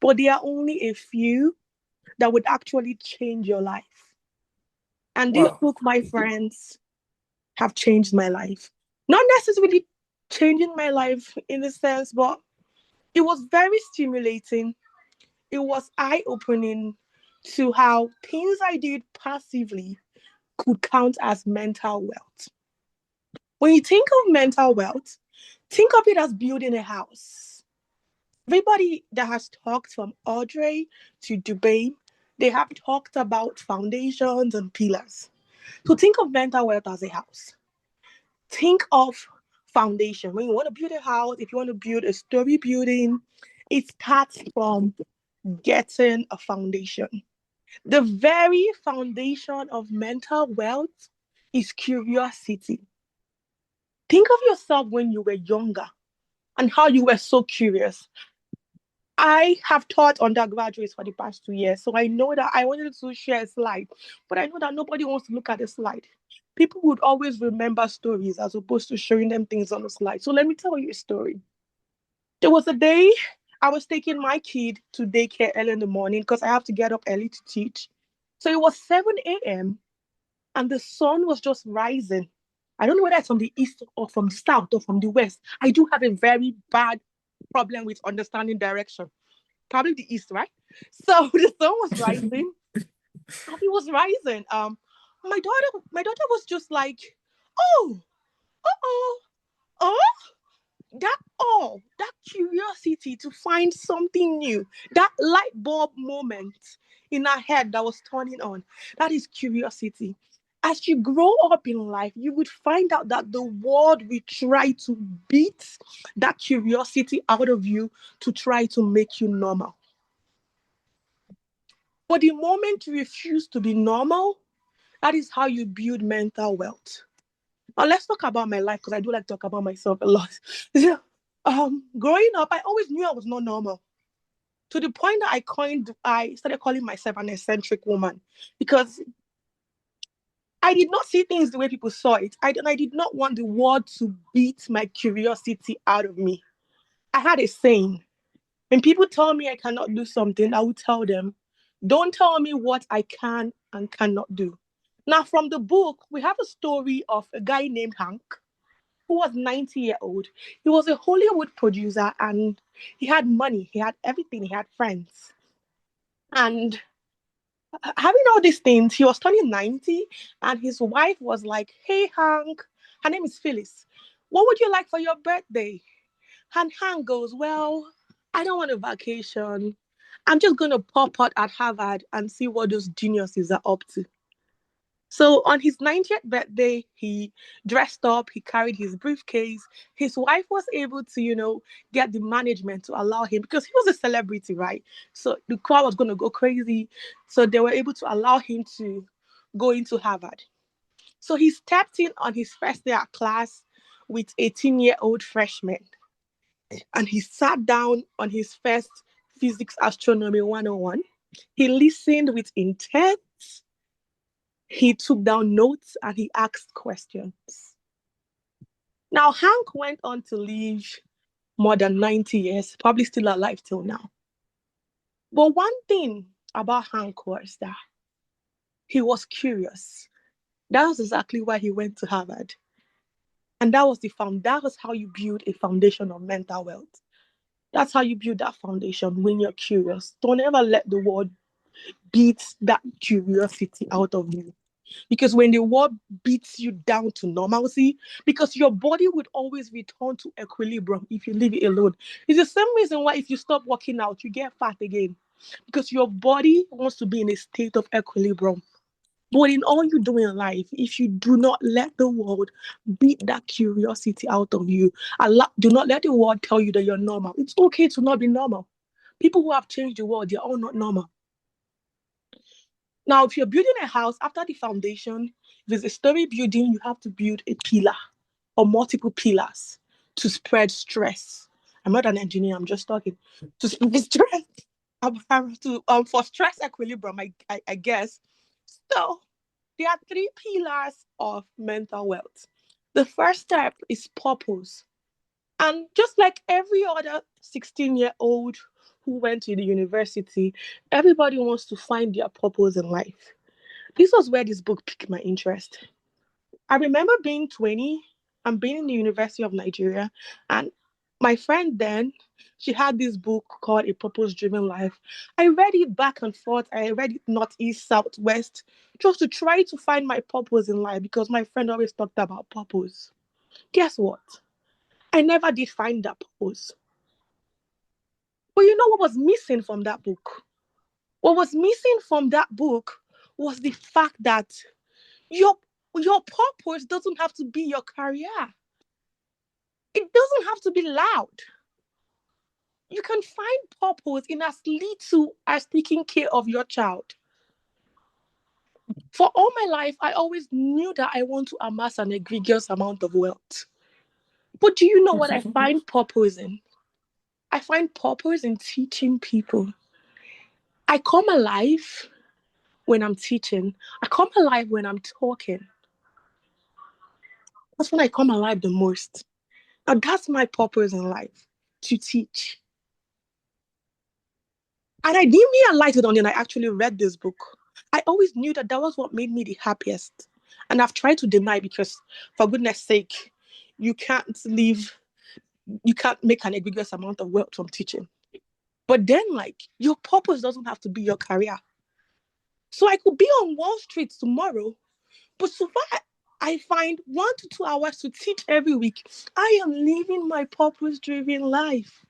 but there are only a few that would actually change your life. And this Wow. book, my friends, have changed my life. Not necessarily changing my life in the sense, but it was very stimulating. It was eye opening to how things I did passively could count as mental wealth. When you think of mental wealth, think of it as building a house. Everybody that has talked from Audrey to Dubai, they have talked about foundations and pillars. So think of mental wealth as a house. Think of foundation. When you want to build a house, if you want to build a story building, it starts from getting a foundation. The very foundation of mental wealth is curiosity. Think of yourself when you were younger and how you were so curious. I have taught undergraduates for the past 2 years, so I know that I wanted to share a slide, but I know that nobody wants to look at the slide. People would always remember stories as opposed to showing them things on the slide. So let me tell you a story. There was a day I was taking my kid to daycare early in the morning because I have to get up early to teach. So it was 7 a.m. and the sun was just rising. I don't know whether it's from the east or from the south or from the west. I do have a very bad problem with understanding direction. Probably the east, right? So the sun was rising and it was rising. My daughter was just like, oh, oh, oh, that curiosity to find something new, that light bulb moment in our head that was turning on, that is curiosity. As you grow up in life, you would find out that the world will try to beat that curiosity out of you to try to make you normal. But the moment you refuse to be normal, that is how you build mental wealth. Now let's talk about my life because I do like to talk about myself a lot. Growing up, I always knew I was not normal. To the point that I started calling myself an eccentric woman because I did not see things the way people saw it. I did not want the world to beat my curiosity out of me. I had a saying. When people tell me I cannot do something, I will tell them, don't tell me what I can and cannot do. Now, from the book, we have a story of a guy named Hank who was 90-year old. He was a Hollywood producer and he had money, he had everything, he had friends. And having all these things, he was turning 90 and his wife was like, hey, Hank, her name is Phyllis, what would you like for your birthday? And Hank goes, well, I don't want a vacation. I'm just going to pop out at Harvard and see what those geniuses are up to. So on his 90th birthday, he dressed up, he carried his briefcase. His wife was able to, get the management to allow him because he was a celebrity, right? So the crowd was going to go crazy. So they were able to allow him to go into Harvard. So he stepped in on his first day at class with 18-year-old freshmen. And he sat down on his first Physics Astronomy 101. He listened with intent. He took down notes and he asked questions. Now, Hank went on to live more than 90 years, probably still alive till now. But one thing about Hank was that he was curious. That was exactly why he went to Harvard. And that was how you build a foundation of mental wealth. That's how you build that foundation when you're curious. Don't ever let the world beat that curiosity out of you. Because when the world beats you down to normalcy, because your body would always return to equilibrium if you leave it alone. It's the same reason why if you stop working out, you get fat again. because your body wants to be in a state of equilibrium. But in all you do in life, if you do not let the world beat that curiosity out of you, do not let the world tell you that you're normal. It's okay to not be normal. People who have changed the world, they're all not normal. Now, if you're building a house, after the foundation, if it's a story building, you have to build a pillar or multiple pillars to spread stress. I'm not an engineer, I'm just talking. To spread stress, for stress equilibrium, I guess. So, there are three pillars of mental wealth. The first step is purpose. And just like every other 16-year-old who went to the university, everybody wants to find their purpose in life. This was where this book piqued my interest. I remember being 20 and being in the University of Nigeria, and my friend then, she had this book called A Purpose Driven Life. I read it back and forth. I read it north, east, south, west, just to try to find my purpose in life because my friend always talked about purpose. Guess what? I never did find that purpose. But you know what was missing from that book? What was missing from that book was the fact that your your purpose doesn't have to be your career. It doesn't have to be loud. You can find purpose in as little as taking care of your child. For all my life, I always knew that I want to amass an egregious amount of wealth. But do you know what I find purpose in? I find purpose in teaching people. I come alive when I'm teaching. I come alive when I'm talking. That's when I come alive the most. Now, that's my purpose in life, to teach. And I didn't realize it until I actually read this book. I always knew that that was what made me the happiest. And I've tried to deny because, for goodness sake, you can't live, you can't make an ambiguous amount of wealth from teaching. But then, like, your purpose doesn't have to be your career. So I could be on Wall Street tomorrow, but so far I find 1 to 2 hours to teach every week. I am living my purpose-driven life.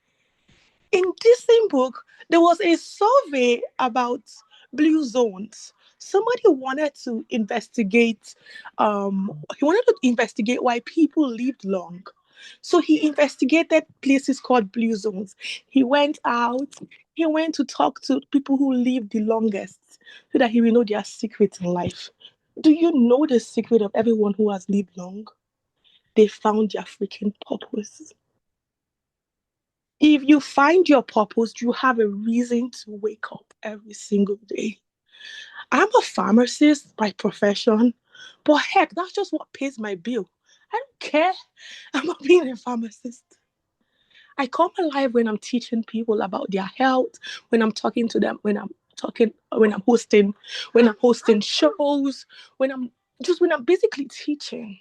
In this same book, there was a survey about blue zones. Somebody wanted to investigate, why people lived long. So he investigated places called blue zones. He went out, he went to talk to people who lived the longest so that he will know their secrets in life. Do you know the secret of everyone who has lived long? They found their freaking purpose. If you find your purpose, you have a reason to wake up every single day. I'm a pharmacist by profession, but heck, that's just what pays my bill. I don't care. I'm not being a pharmacist. I come alive when I'm teaching people about their health, when I'm talking to them, when I'm hosting shows, when I'm basically teaching.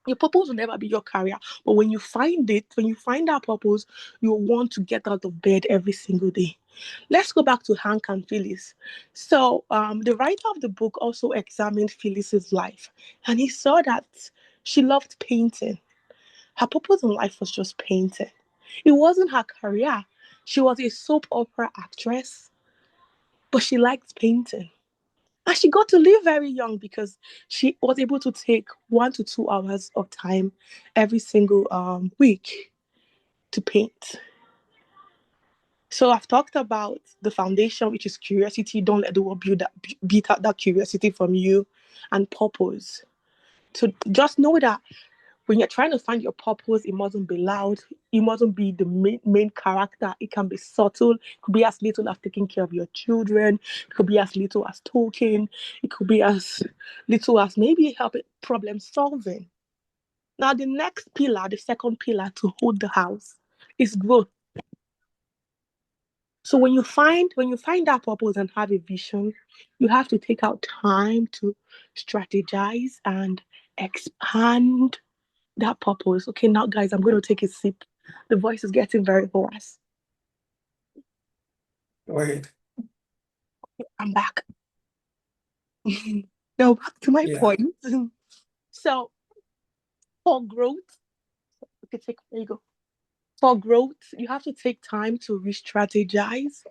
Your purpose will never be your career. But when you find it, when you find that purpose, you'll want to get out of bed every single day. Let's go back to Hank and Phyllis. So the writer of the book also examined Phyllis's life, and he saw that she loved painting. Her purpose in life was just painting. It wasn't her career. She was a soap opera actress, but she liked painting. And she got to live very young because she was able to take 1 to 2 hours of time every single week to paint. So I've talked about the foundation, which is curiosity. Don't let the world beat out that curiosity from you, and purpose. So just know that when you're trying to find your purpose, it mustn't be loud. It mustn't be the main character. It can be subtle. It could be as little as taking care of your children. It could be as little as talking. It could be as little as maybe helping problem solving. Now, the next pillar, the second pillar to hold the house is growth. So when you find that purpose and have a vision, you have to take out time to strategize and expand that purpose. Okay, now guys, I'm going to take a sip. The voice is getting very hoarse. Wait. I'm back. Now back to my Yeah. point. So for growth, okay, there you go. For growth, you have to take time to re-strategize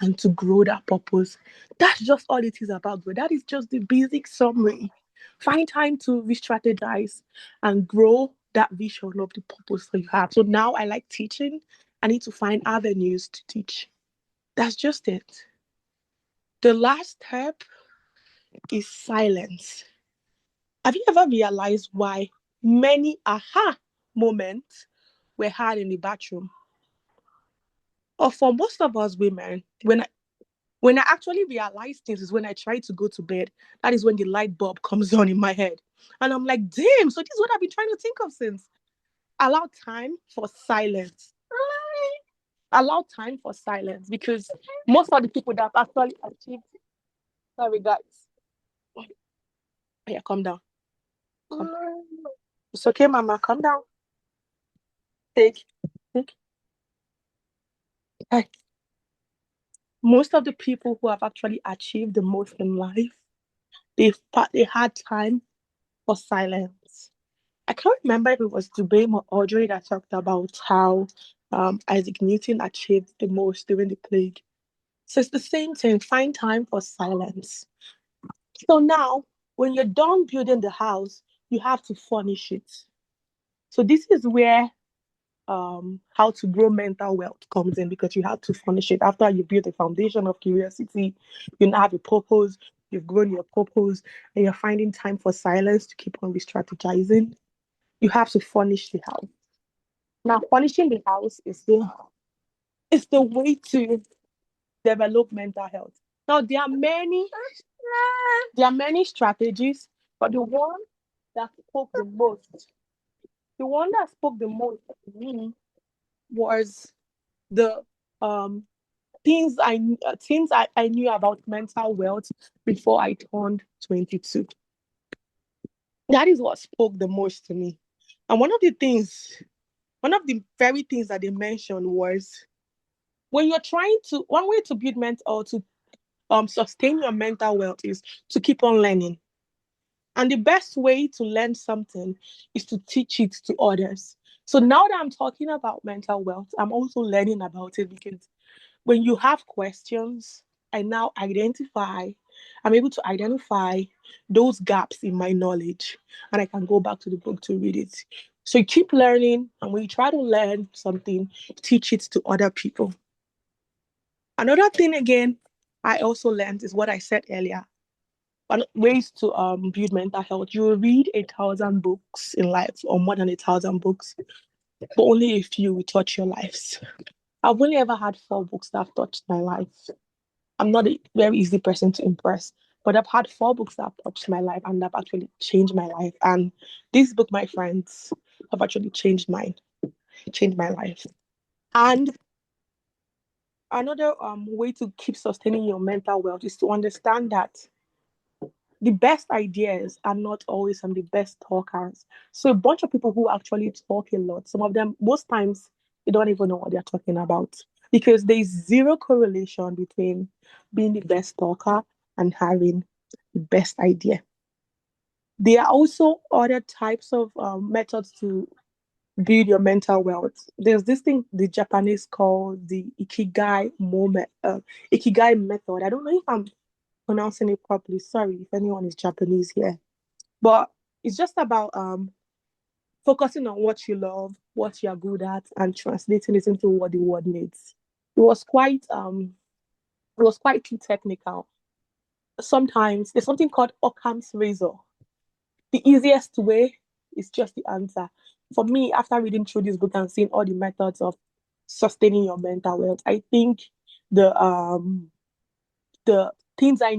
and to grow that purpose. That's just all it is about growth. That is just the basic summary. Find time to re-strategize and grow that vision of the purpose that you have. So now I like teaching. I need to find avenues to teach. That's just it. The last step is silence. Have you ever realized why many aha moments were had in the bathroom? Or for most of us women, when I actually realize things is when I try to go to bed. That is when the light bulb comes on in my head. And I'm like, damn, so this is what I've been trying to think of since. Allow time for silence. Allow time for silence because most of the people that have actually achieved, sorry guys. Yeah, calm down. Calm. It's okay, mama. Calm down. Take. Take. Hey. Most of the people who have actually achieved the most in life, they had time for silence. I can't remember if it was Dubé or Audrey that talked about how Isaac Newton achieved the most during the plague. So it's the same thing. Find time for silence. So now, when you're done building the house, you have to furnish it. So this is where how to grow mental wealth comes in because you have to furnish it after you build a foundation of curiosity. You now have a purpose. You've grown your purpose, and you're finding time for silence to keep on re-strategizing. You have to furnish the house. Now, furnishing the house is the way to develop mental health. Now, there are many strategies, but the one that spoke the most to me was the um things I knew about mental wealth before I turned 22. That is what spoke the most to me. And one of the very things that they mentioned was when you're trying to one way to build mental or to sustain your mental wealth is to keep on learning. And the best way to learn something is to teach it to others. So now that I'm talking about mental wealth, I'm also learning about it because when you have questions, I now I'm able to identify those gaps in my knowledge and I can go back to the book to read it. So you keep learning, and when you try to learn something, teach it to other people. Another thing again, I also learned is what I said earlier. Ways to build mental health. You will read 1,000 books in life, or more than 1,000 books, but only a few will touch your lives. I've only ever had 4 books that have touched my life. I'm not a very easy person to impress, but I've had 4 books that have touched my life and have actually changed my life. And this book, my friends, have actually changed my life. And another way to keep sustaining your mental wealth is to understand that the best ideas are not always from the best talkers. So a bunch of people who actually talk a lot, some of them, most times, they don't even know what they're talking about because there's zero correlation between being the best talker and having the best idea. There are also other types of methods to build your mental wealth. There's this thing the Japanese call the ikigai method. I don't know if I'm pronouncing it properly. Sorry if anyone is Japanese here. But it's just about focusing on what you love, what you're good at, and translating it into what the world needs. It was quite too technical. Sometimes there's something called Occam's razor. The easiest way is just the answer. For me, after reading through this book and seeing all the methods of sustaining your mental wealth, I think the things I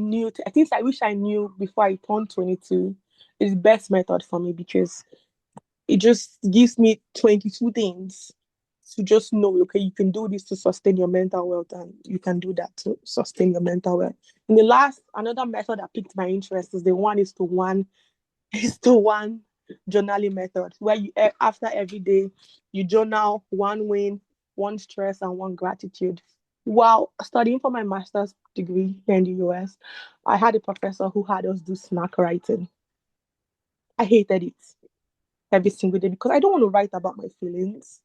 wish I knew before I turned 22 is the best method for me because it just gives me 22 things to just know, okay, you can do this to sustain your mental wealth and you can do that to sustain your mental wealth. And another method that piqued my interest is the one is to one is to one journaling method where after every day you journal one win, one stress, and one gratitude. While studying for my master's degree here in the US, I had a professor who had us do snack writing. I hated it every single day because I don't want to write about my feelings.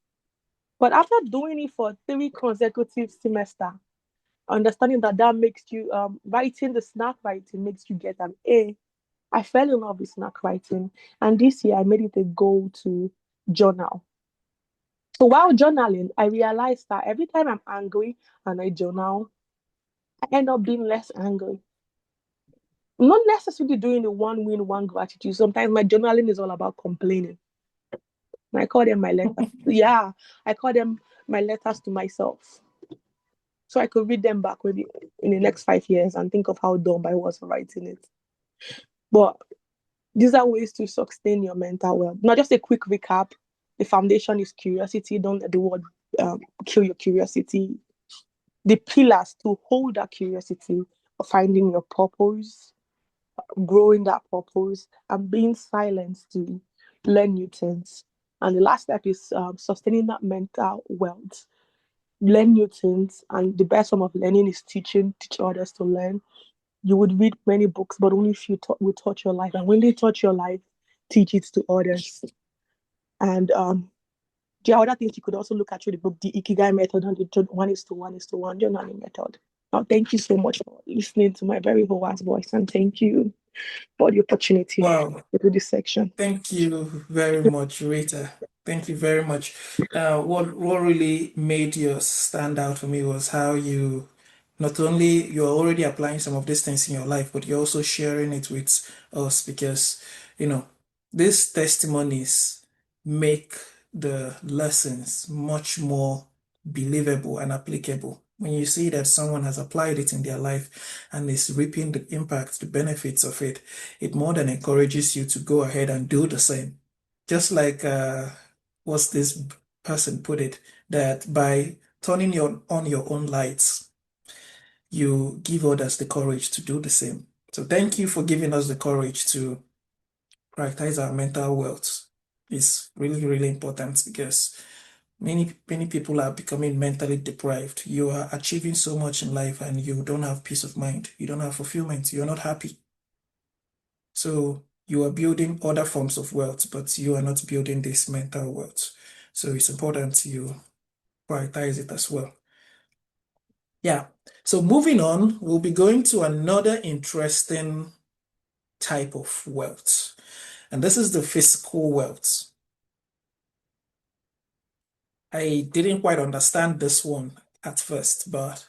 But after doing it for 3 consecutive semester, understanding that that makes you writing the snack writing makes you get an A. I fell in love with snack writing, and this year I made it a goal to journal. So while journaling, I realized that every time I'm angry and I journal, I end up being less angry. Not necessarily doing the one win, one gratitude. Sometimes my journaling is all about complaining. I call them my letters. Yeah, I call them my letters to myself. So I could read them back maybe in the next 5 years and think of how dumb I was for writing it. But these are ways to sustain your mental well. Now, just a quick recap. The foundation is curiosity. Don't let the word kill your curiosity. The pillars to hold that curiosity, finding your purpose, growing that purpose, and being silent to learn new things. And the last step is sustaining that mental wealth. Learn new things, and the best form of learning is teaching. Teach others to learn. You would read many books, but only few will touch your life. And when they touch your life, teach it to others. And there are other things you could also look at through the book, the Ikigai method and the one is to one is to one journaling method. Now, thank you so much for listening to my very whole ass voice, and thank you for the opportunity Wow. to do this section. Thank you very much, Rita. Thank you very much. What really made you stand out for me was how you not only you're already applying some of these things in your life, but you're also sharing it with us because, you know, these testimonies make the lessons much more believable and applicable. When you see that someone has applied it in their life and is reaping the impact, the benefits of it, it more than encourages you to go ahead and do the same. Just like what's this person put it, that by turning on your own lights, you give others the courage to do the same. So thank you for giving us the courage to prioritize our mental wealth. It's really, really important because many people are becoming mentally deprived. You are achieving so much in life and you don't have peace of mind. You don't have fulfillment. You're not happy. So you are building other forms of wealth, but you are not building this mental wealth. So it's important you prioritize it as well. Yeah. So moving on, we'll be going to another interesting type of wealth. And this is the physical wealth. I didn't quite understand this one at first, but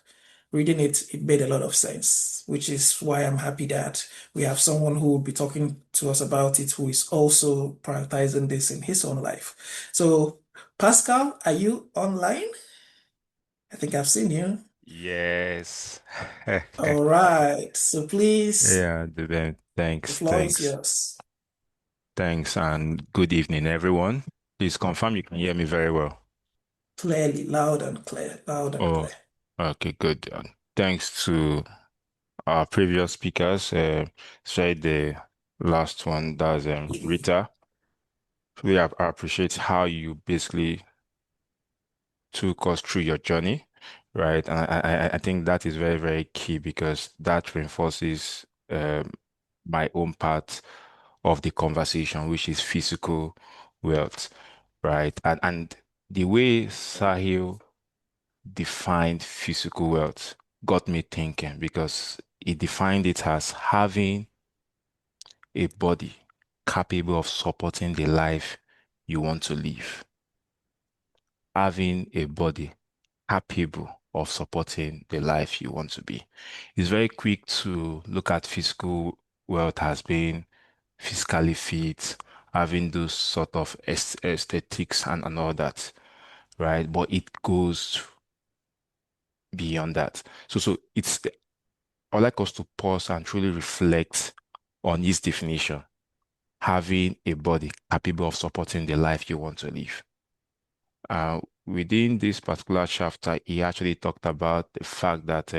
reading it, it made a lot of sense, which is why I'm happy that we have someone who will be talking to us about it, who is also prioritizing this in his own life. So, Pascal, are you online? I think I've seen you. Yes. All right. So please, Yeah, the thanks, floor is thanks, yours. thanks, and good evening, everyone. Please confirm you can hear me very well. Clearly, loud and clear, loud and Oh, clear. okay, good. Thanks to our previous speakers, especially the last one, that's Rita. Really appreciate how you basically took us through your journey, right? And I think that is very, very key because that reinforces my own part of the conversation, which is physical wealth, right? And the way Sahil defined physical wealth got me thinking because he defined it as having a body capable of supporting the life you want to live. Having a body capable of supporting the life you want to be. It's very quick to look at physical wealth as being physically fit, having those sort of aesthetics and all that, right? But it goes beyond that. So I'd like us to pause and truly reflect on his definition, having a body capable of supporting the life you want to live. Within this particular chapter, he actually talked about the fact that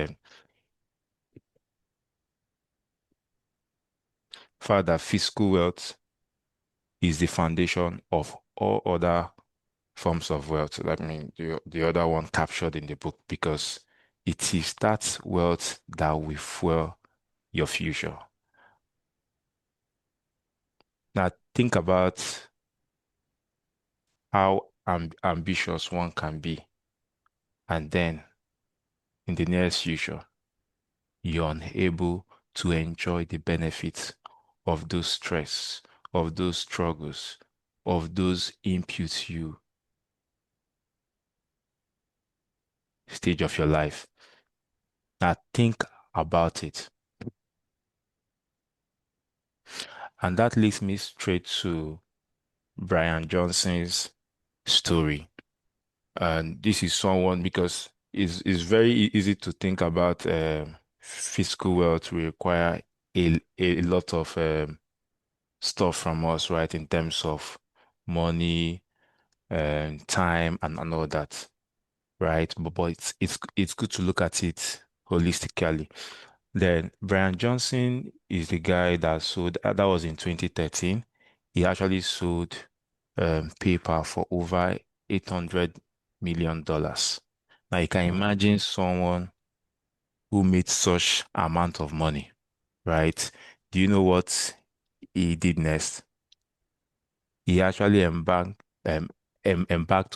further physical wealth is the foundation of all other forms of wealth. I mean, the other one captured in the book because it is that wealth that will fuel your future. Now, think about how ambitious one can be. And then in the near future, you're unable to enjoy the benefits of those stress, of those struggles, of those inputs you stage of your life. Now think about it. And that leads me straight to Brian Johnson's story. And this is someone because it's very easy to think about fiscal wealth will require a lot of stuff from us, right? In terms of money and time and all that, right? But it's good to look at it holistically. Then Brian Johnson is the guy that sold, that was in 2013. He actually sold paper for over $800 million. Now you can imagine someone who made such amount of money, right? Do you know what he did next? He actually embarked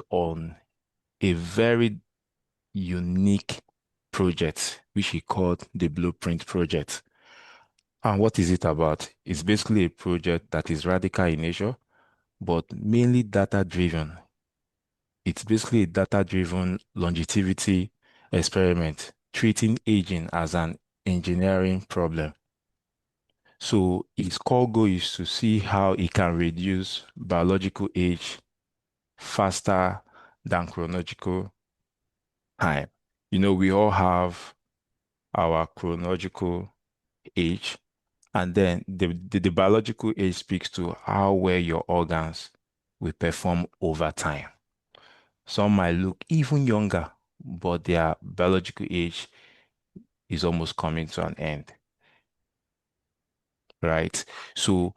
on a very unique project, which he called the Blueprint Project. And what is it about? It's basically a project that is radical in nature, but mainly data driven. It's basically a data driven longevity experiment, treating aging as an engineering problem. So its core goal is to see how it can reduce biological age faster than chronological time. You know, we all have our chronological age, and then the biological age speaks to how well your organs will perform over time. Some might look even younger, but their biological age is almost coming to an end, right? So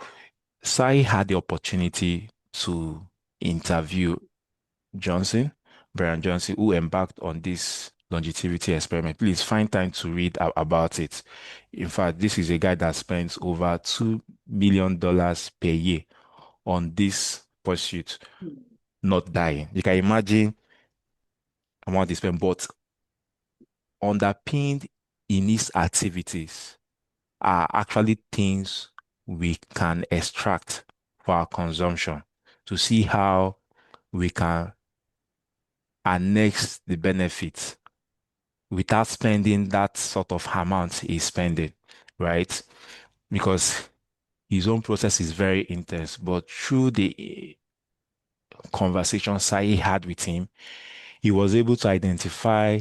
Sai had the opportunity to interview Johnson, Brian Johnson, who embarked on this longevity experiment. Please find time to read about it. In fact, this is a guy that spends over $2 million per year on this pursuit, not dying. You can imagine amount they spend, but underpinned in his activities are actually things we can extract for our consumption to see how we can annex the benefits without spending that sort of amount he's spending, right? Because his own process is very intense, but through the conversations I had with him, he was able to identify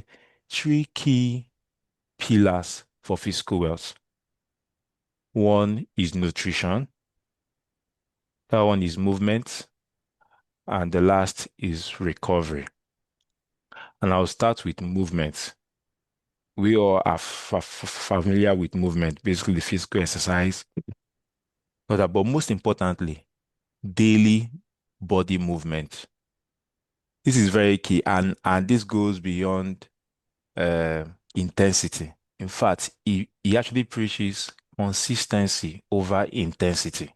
three key pillars for physical wealth. One is nutrition, that one is movement, and the last is recovery. And I'll start with movement. We all are familiar with movement, basically physical exercise, but most importantly, daily body movement. This is very key, and this goes beyond intensity. In fact, he actually preaches consistency over intensity.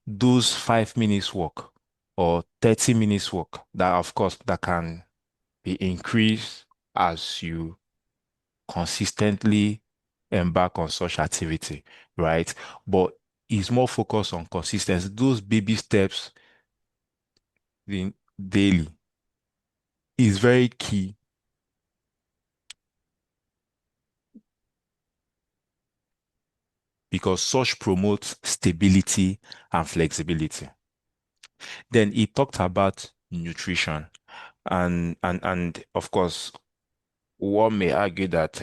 Those 5 minutes walk or 30 minutes walk, that of course that can be increased as you consistently embark on such activity, right? But it's more focused on consistency. Those baby steps daily is very key because such promotes stability and flexibility. Then he talked about nutrition, and of course, one may argue that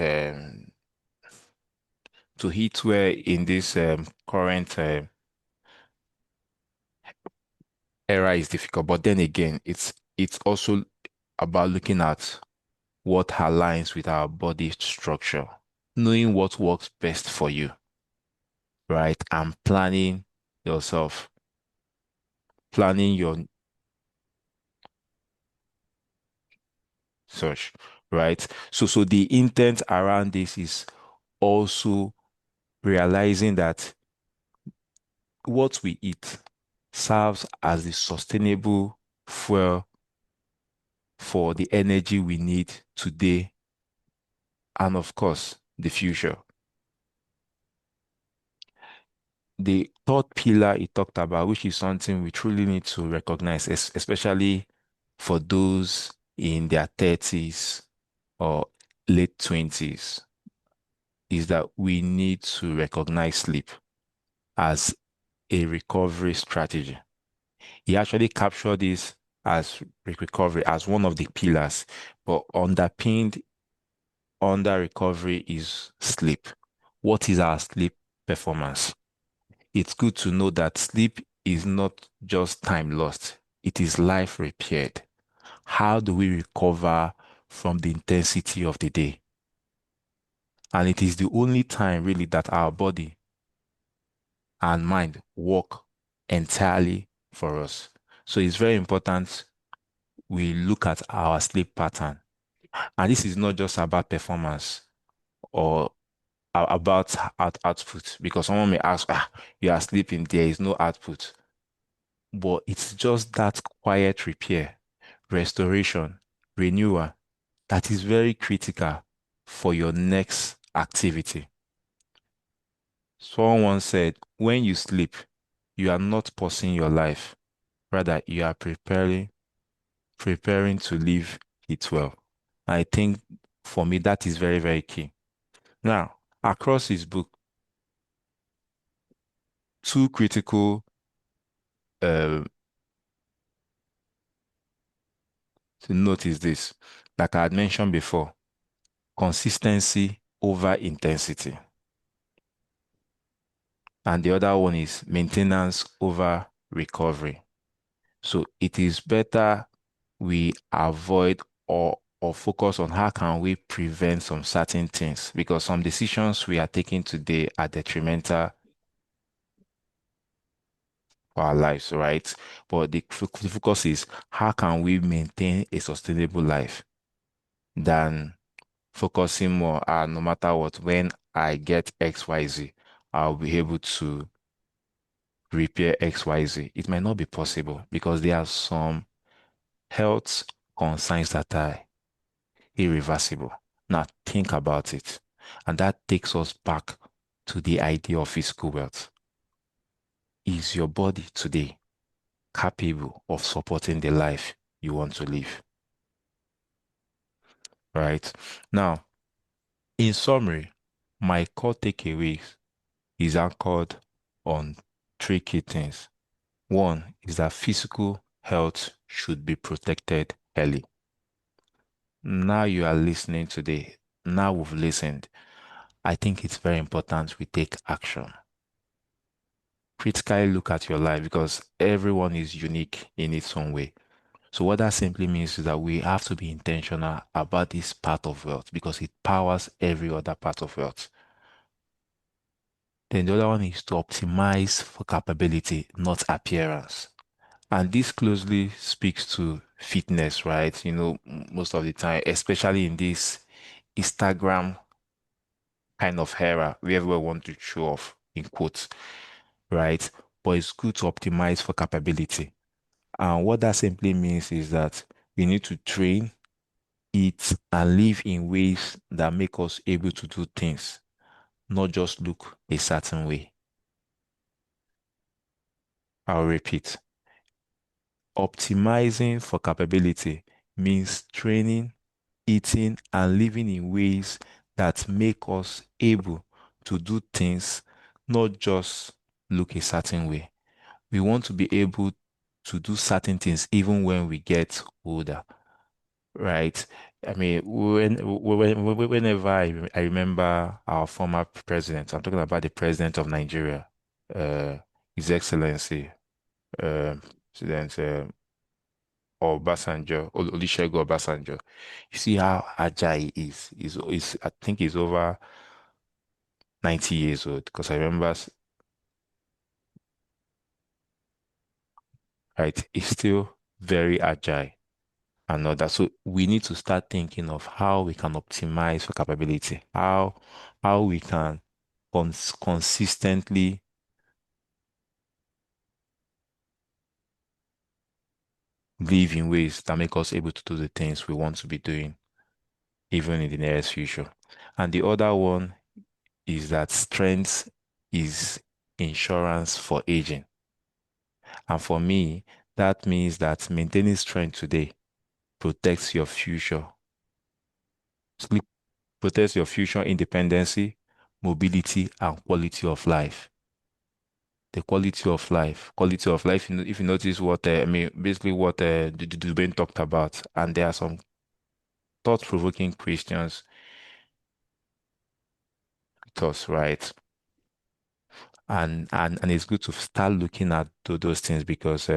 to eat well in this current era is difficult. But then again, it's also about looking at what aligns with our body structure, knowing what works best for you, right? And planning yourself, planning your search, right? So the intent around this is also realizing that what we eat serves as the sustainable fuel for the energy we need today and, of course, the future. The third pillar he talked about, which is something we truly need to recognize, especially for those in their 30s or late 20s, is that we need to recognize sleep as a recovery strategy. He actually captured this as recovery as one of the pillars, but underpinned under recovery is sleep. What is our sleep performance? It's good to know that sleep is not just time lost, it is life repaired. How do we recover from the intensity of the day? And it is the only time really that our body and mind work entirely for us. So it's very important we look at our sleep pattern. And this is not just about performance or about output, because someone may ask, you are sleeping, there is no output. But it's just that quiet repair, restoration, renewal that is very critical for your next activity. Someone once said, when you sleep, you are not pausing your life. Rather, you are preparing to live it well. I think for me, that is very, very key. Now, across his book, two critical uh, to notice this, like I had mentioned before, consistency over intensity. And the other one is maintenance over recovery. So it is better we avoid or focus on how can we prevent some certain things, because some decisions we are taking today are detrimental for our lives, right? But the focus is how can we maintain a sustainable life than focusing more, no matter what, when I get XYZ, I'll be able to repair XYZ. It might not be possible because there are some health concerns that are irreversible. Now think about it. And that takes us back to the idea of physical wealth. Is your body today capable of supporting the life you want to live? Right? Now, in summary, my core takeaway is anchored on three key things. One is that physical health should be protected early. Now you are listening today. Now we've listened. I think it's very important we take action. Critically look at your life because everyone is unique in its own way. So what that simply means is that we have to be intentional about this part of wealth because it powers every other part of wealth. Then the other one is to optimize for capability, not appearance. And this closely speaks to fitness, right? Most of the time, especially in this Instagram kind of era where everyone want to show off in quotes, right? But it's good to optimize for capability. And what that simply means is that we need to train, eat, and live in ways that make us able to do things, not just look a certain way. I'll repeat. Optimizing for capability means training, eating, and living in ways that make us able to do things, not just look a certain way. We want to be able to do certain things even when we get older, right? I mean, whenever I remember our former president, I'm talking about the president of Nigeria, uh, His Excellency, President Obasanjo, Olusegun Obasanjo. You see how agile he is. I think he's over 90 years old because I remember, right, he's still very agile and all that. So we need to start thinking of how we can optimize for capability, how we can consistently. live in ways that make us able to do the things we want to be doing, even in the nearest future. And the other one is that strength is insurance for aging. And for me, that means that maintaining strength today protects your future. Sleep protects your future independency, mobility, and quality of life. The quality of life. If you notice what I mean, basically what Dubin talked about, and there are some thought-provoking questions to us, right? And it's good to start looking at those things because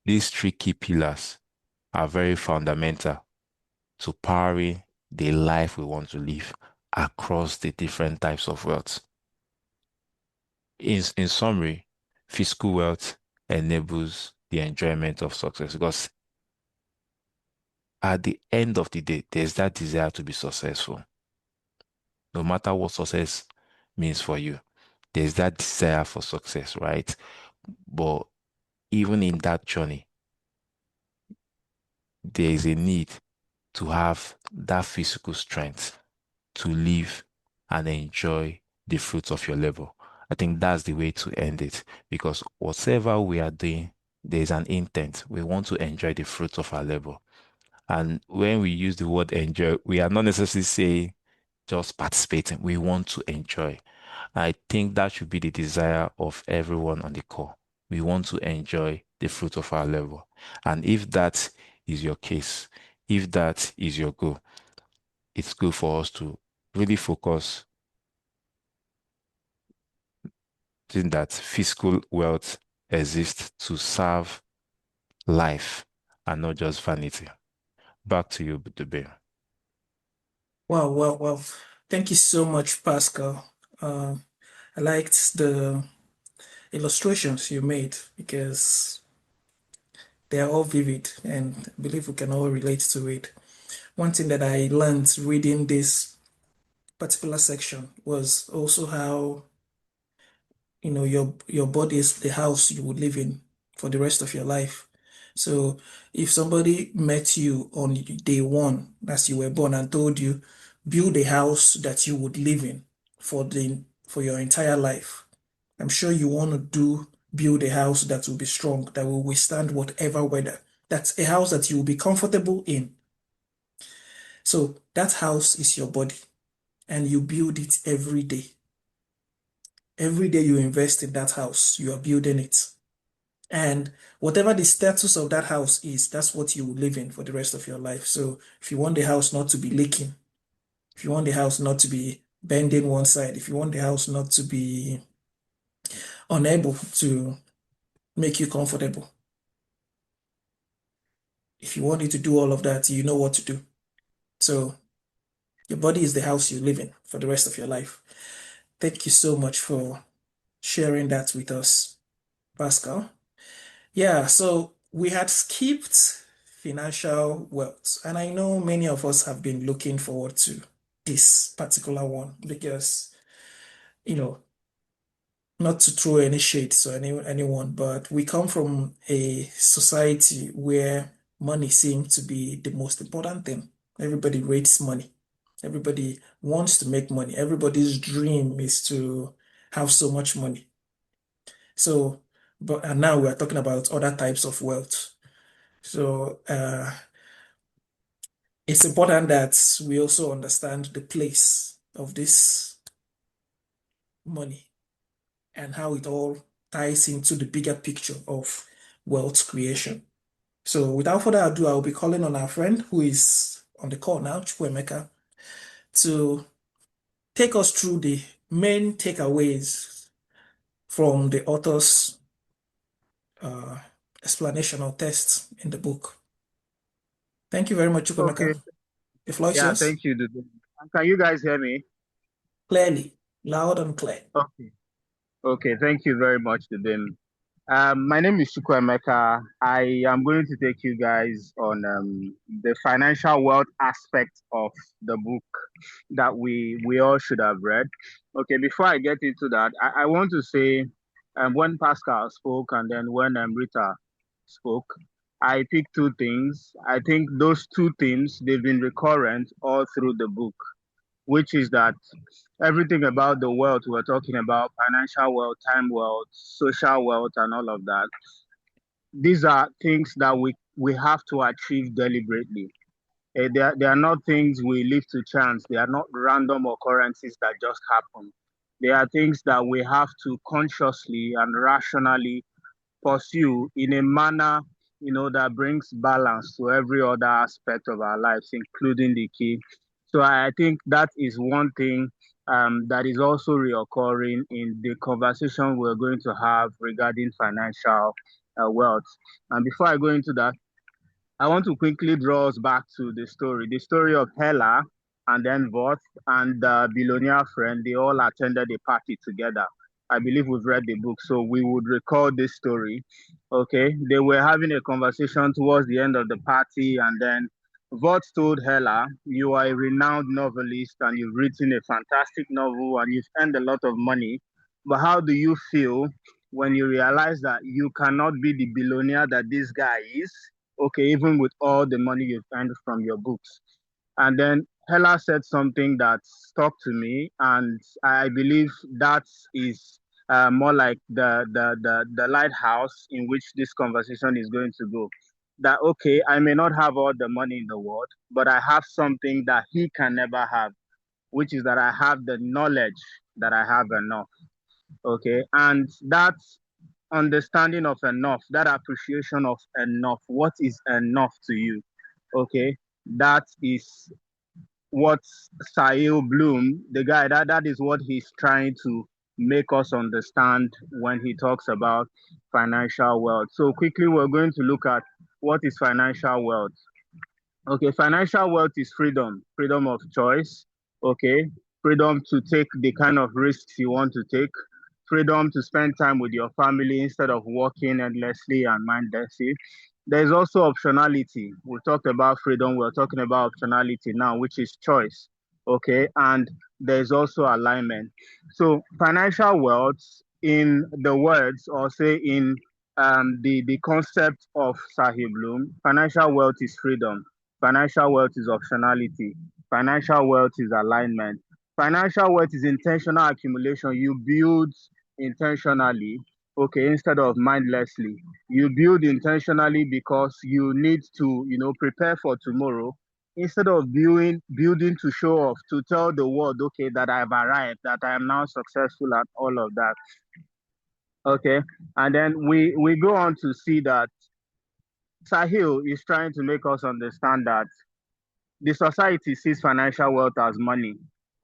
these three key pillars are very fundamental to powering the life we want to live across the different types of wealth. In summary, fiscal wealth enables the enjoyment of success because at the end of the day, there's that desire to be successful. No matter what success means for you, there's that desire for success, right? But even in that journey, there is a need to have that physical strength to live and enjoy the fruits of your labor. I think that's the way to end it because whatever we are doing, there's an intent. We want to enjoy the fruits of our labor. And when we use the word enjoy, we are not necessarily saying just participating. We want to enjoy. I think that should be the desire of everyone on the call. We want to enjoy the fruit of our labor. And if that is your case, if that is your goal, it's good for us to really focus in that fiscal wealth exists to serve life and not just vanity. Back to you, Dube. Wow, wow, wow. Thank you so much, Pascal. Uh, I liked the illustrations you made because they are all vivid and I believe we can all relate to it. One thing that I learned reading this particular section was also how your body is the house you would live in for the rest of your life. So if somebody met you on day one as you were born and told you build a house that you would live in for your entire life, I'm sure you want to do build a house that will be strong, that will withstand whatever weather. That's a house that you will be comfortable in. So that house is your body and you build it every day. Every day you invest in that house, you are building it. And whatever the status of that house is, that's what you will live in for the rest of your life. So if you want the house not to be leaking, if you want the house not to be bending one side, if you want the house not to be unable to make you comfortable, if you want it to do all of that, you know what to do. So your body is the house you live in for the rest of your life. Thank you so much for sharing that with us, Pascal. Yeah, so we had skipped financial wealth, and I know many of us have been looking forward to this particular one because, you know, not to throw any shade to anyone, but we come from a society where money seems to be the most important thing. Everybody rates money. Everybody wants to make money. Everybody's dream is to have so much money. So, and now we are talking about other types of wealth. So, it's important that we also understand the place of this money and how it all ties into the bigger picture of wealth creation. So, without further ado, I'll be calling on our friend who is on the call now, Chukwemeka, to take us through the main takeaways from the author's uh, explanation or text in the book. Thank you very much, Okay. Chukwemeka. The floor is Yeah, yours. thank you, Dudu. Can you guys hear me? Clearly, loud and clear. Okay. Okay, thank you very much, Dudu. My name is Chukwemeka. I am going to take you guys on the financial wealth aspect of the book that we all should have read. Okay, before I get into that, I want to say when Pascal spoke and then when Rita spoke, I picked two things. I think those two themes they've been recurrent all through the book, which is that everything about the wealth we're talking about, financial wealth, time wealth, social wealth, and all of that, these are things that we have to achieve deliberately. They are not things we leave to chance. They are not random occurrences that just happen. They are things that we have to consciously and rationally pursue in a manner, that brings balance to every other aspect of our lives, including the key. So I think that is one thing that is also reoccurring in the conversation we're going to have regarding financial wealth. And before I go into that, I want to quickly draw us back to the story of Hella and then Voth and the billionaire friend. They all attended a party together. I believe we've read the book, so we would recall this story. Okay, they were having a conversation towards the end of the party, and then Voth told Hella, "You are a renowned novelist and you've written a fantastic novel and you've earned a lot of money. But how do you feel when you realize that you cannot be the billionaire that this guy is? Okay, even with all the money you've earned from your books." And then Hella said something that stuck to me, and I believe that is more like the lighthouse in which this conversation is going to go. That okay, I may not have all the money in the world, but I have something that he can never have, which is that I have the knowledge that I have enough. Okay, and that understanding of enough, that appreciation of enough, what is enough to you? Okay, that is what Sahil Bloom, the guy, that is what he's trying to make us understand when he talks about financial wealth. So quickly, we're going to look at what is financial wealth. Okay, financial wealth is freedom, freedom of choice. Okay, freedom to take the kind of risks you want to take, freedom to spend time with your family instead of working endlessly and mindlessly. There's also optionality. We talked about freedom, we're talking about optionality now, which is choice. Okay, and there's also alignment. So, financial wealth, in the words, or say in the concept of Sahib Bloom, financial wealth is freedom. Financial wealth is optionality. Financial wealth is alignment. Financial wealth is intentional accumulation. You build intentionally, okay, instead of mindlessly. You build intentionally because you need to, prepare for tomorrow instead of building to show off, to tell the world, okay, that I've arrived, that I am now successful at all of that. Okay. And then we go on to see that Sahil is trying to make us understand that the society sees financial wealth as money.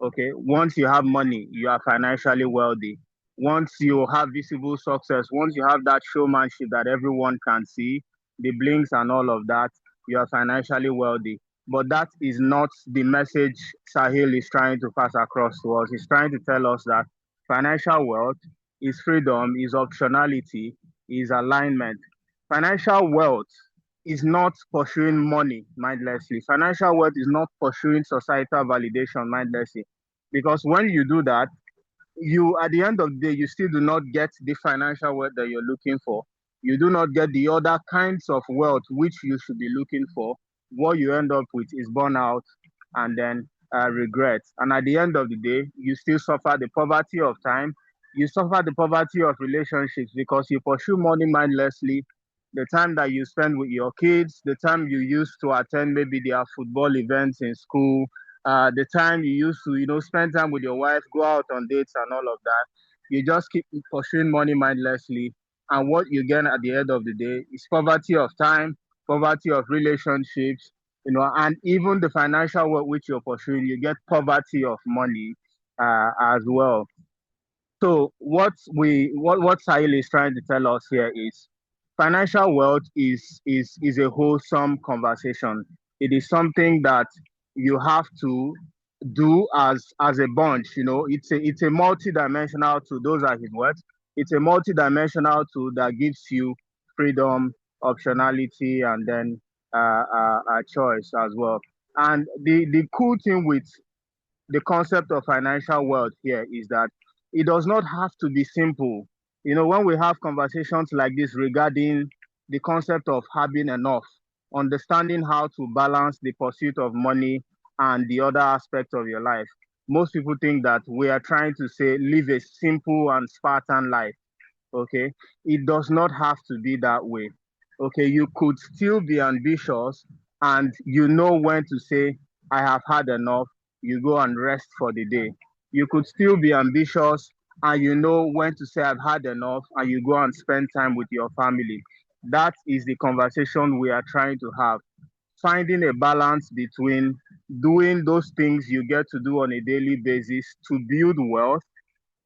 Okay, once you have money, you are financially wealthy. Once you have visible success, once you have that showmanship that everyone can see, the blinks and all of that, you are financially wealthy. But that is not the message Sahil is trying to pass across to us. He's trying to tell us that financial wealth is freedom, is optionality, is alignment. Financial wealth is not pursuing money mindlessly. Financial wealth is not pursuing societal validation mindlessly. Because when you do that, you at the end of the day, you still do not get the financial wealth that you're looking for. You do not get the other kinds of wealth which you should be looking for. What you end up with is burnout and then regret. And at the end of the day, you still suffer the poverty of time. You suffer the poverty of relationships because you pursue money mindlessly. The time that you spend with your kids, the time you use to attend maybe their football events in school, the time you used to, spend time with your wife, go out on dates and all of that. You just keep pursuing money mindlessly. And what you get at the end of the day is poverty of time, poverty of relationships, and even the financial work which you're pursuing, you get poverty of money as well. So what Sahil is trying to tell us here is financial wealth is a wholesome conversation. It is something that you have to do as a bunch. It's a multi-dimensional tool. Those are his words. It's a multi-dimensional tool that gives you freedom, optionality, and then a choice as well. And the cool thing with the concept of financial wealth here is that it does not have to be simple. When we have conversations like this regarding the concept of having enough, understanding how to balance the pursuit of money and the other aspects of your life. Most people think that we are trying to say live a simple and Spartan life. Okay, it does not have to be that way. Okay, you could still be ambitious and you know when to say, I have had enough, you go and rest for the day. You could still be ambitious and you know when to say, I've had enough, and you go and spend time with your family. That is the conversation we are trying to have. Finding a balance between doing those things you get to do on a daily basis to build wealth,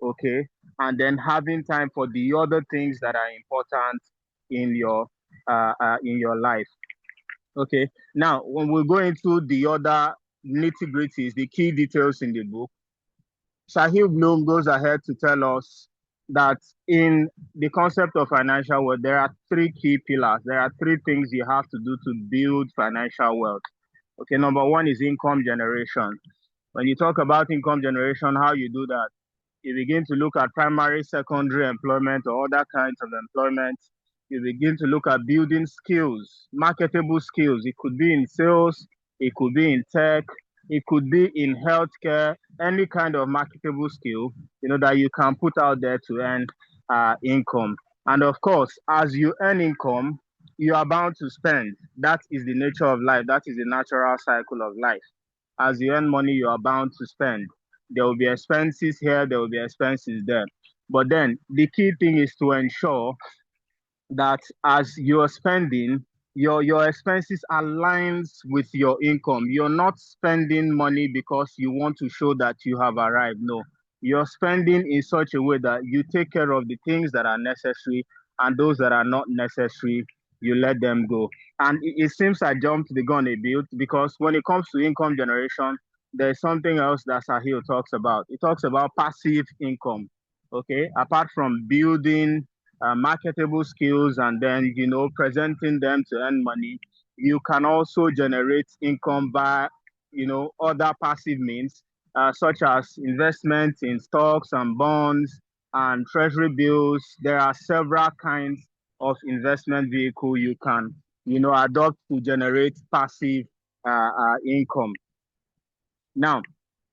okay, and then having time for the other things that are important in your life. Okay. Now, when we go into the other nitty gritties, the key details in the book, Sahil Bloom goes ahead to tell us that in the concept of financial wealth, there are three key pillars. There are three things you have to do to build financial wealth. Okay, number one is income generation. When you talk about income generation, how you do that? You begin to look at primary, secondary employment or other kinds of employment. You begin to look at building skills, marketable skills. It could be in sales, it could be in tech, it could be in healthcare, any kind of marketable skill, that you can put out there to earn income. And of course, as you earn income, you are bound to spend. That is the nature of life. That is the natural cycle of life. As you earn money, you are bound to spend. There will be expenses here, there will be expenses there. But then the key thing is to ensure that as you're spending, your expenses aligns with your income. You're not spending money because you want to show that you have arrived. No, you're spending in such a way that you take care of the things that are necessary, and those that are not necessary, you let them go. And it seems I jumped the gun a bit, because when it comes to income generation, there's something else that Sahil talks about. It talks about passive income. Okay, apart from building marketable skills and then presenting them to earn money, you can also generate income by other passive means, such as investments in stocks and bonds and treasury bills. There are several kinds of investment vehicle you can adopt to generate passive income. Now,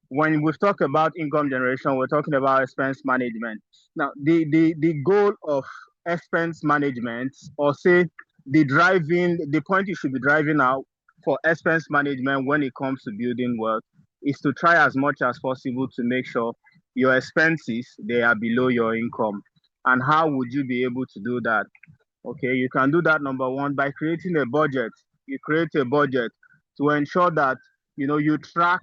when we talk about income generation, we're talking about expense management. Now, the goal of expense management, or say the point you should be driving out for expense management when it comes to building wealth, is to try as much as possible to make sure your expenses, they are below your income. And how would you be able to do that? Okay, you can do that, number one, by creating a budget. You create a budget to ensure that you track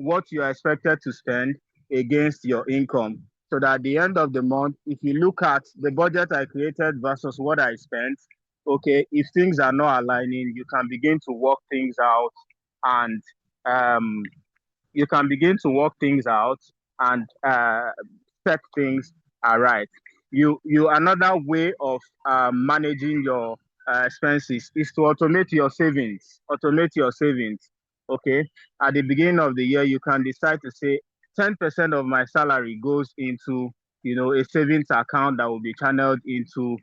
what you are expected to spend against your income. So that at the end of the month, if you look at the budget I created versus what I spent, okay, if things are not aligning, you can begin to work things out, and um, you can begin to work things out and set things right. You Another way of managing your expenses is to automate your savings. Automate your savings. Okay, at the beginning of the year, you can decide to say 10% of my salary goes into a savings account that will be channeled into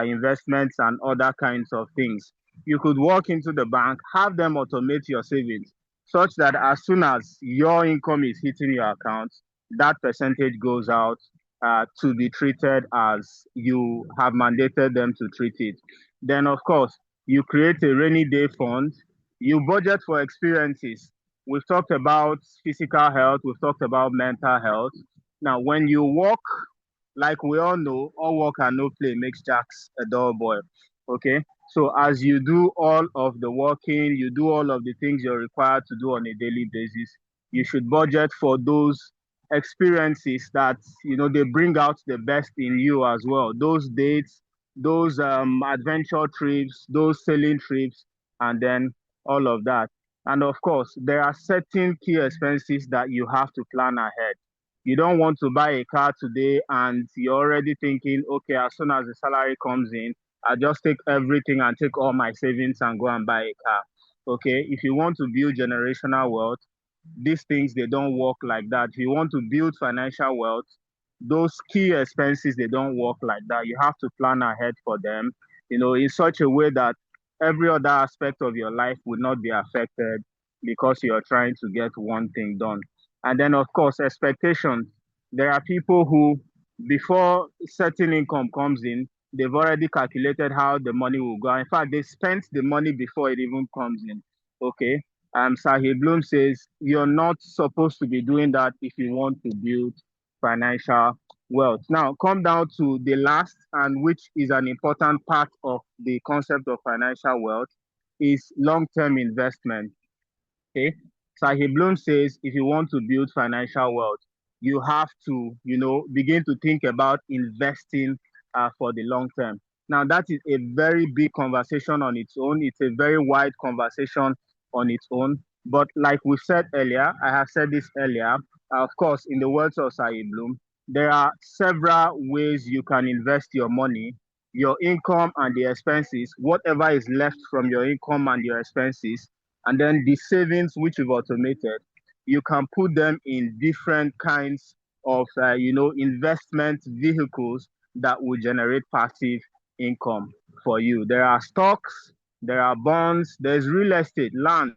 investments and other kinds of things. You could walk into the bank, have them automate your savings, such that as soon as your income is hitting your account, that percentage goes out to be treated as you have mandated them to treat it. Then, of course, you create a rainy day fund, you budget for experiences. We've talked about physical health, we've talked about mental health. Now, when you work, like we all know, all work and no play makes Jacks a dull boy. Okay. So as you do all of the working, you do all of the things you're required to do on a daily basis, you should budget for those experiences that they bring out the best in you as well. Those dates, those adventure trips, those sailing trips, and then all of that. And of course, there are certain key expenses that you have to plan ahead. You don't want to buy a car today and you're already thinking, okay, as soon as the salary comes in, I just take everything and take all my savings and go and buy a car. Okay, if you want to build generational wealth, these things, they don't work like that. If you want to build financial wealth, those key expenses, they don't work like that. You have to plan ahead for them. in such a way that every other aspect of your life would not be affected because you're trying to get one thing done. And then, of course, expectations. There are people who, before certain income comes in, they've already calculated how the money will go. In fact, they spent the money before it even comes in. Okay. Sahil Bloom says you're not supposed to be doing that if you want to build financial wealth. Now, come down to the last, and which is an important part of the concept of financial wealth, is long-term investment. Okay. Sahib Bloom says if you want to build financial wealth, you have to, begin to think about investing for the long term. Now, that is a very big conversation on its own. It's a very wide conversation on its own. But like we said earlier, I have said this earlier, of course, in the words of Sahib Bloom, there are several ways you can invest your money, your income and the expenses, whatever is left from your income and your expenses, and then the savings which you've automated, you can put them in different kinds of investment vehicles that will generate passive income for you. There are stocks, there are bonds, there's real estate, lands.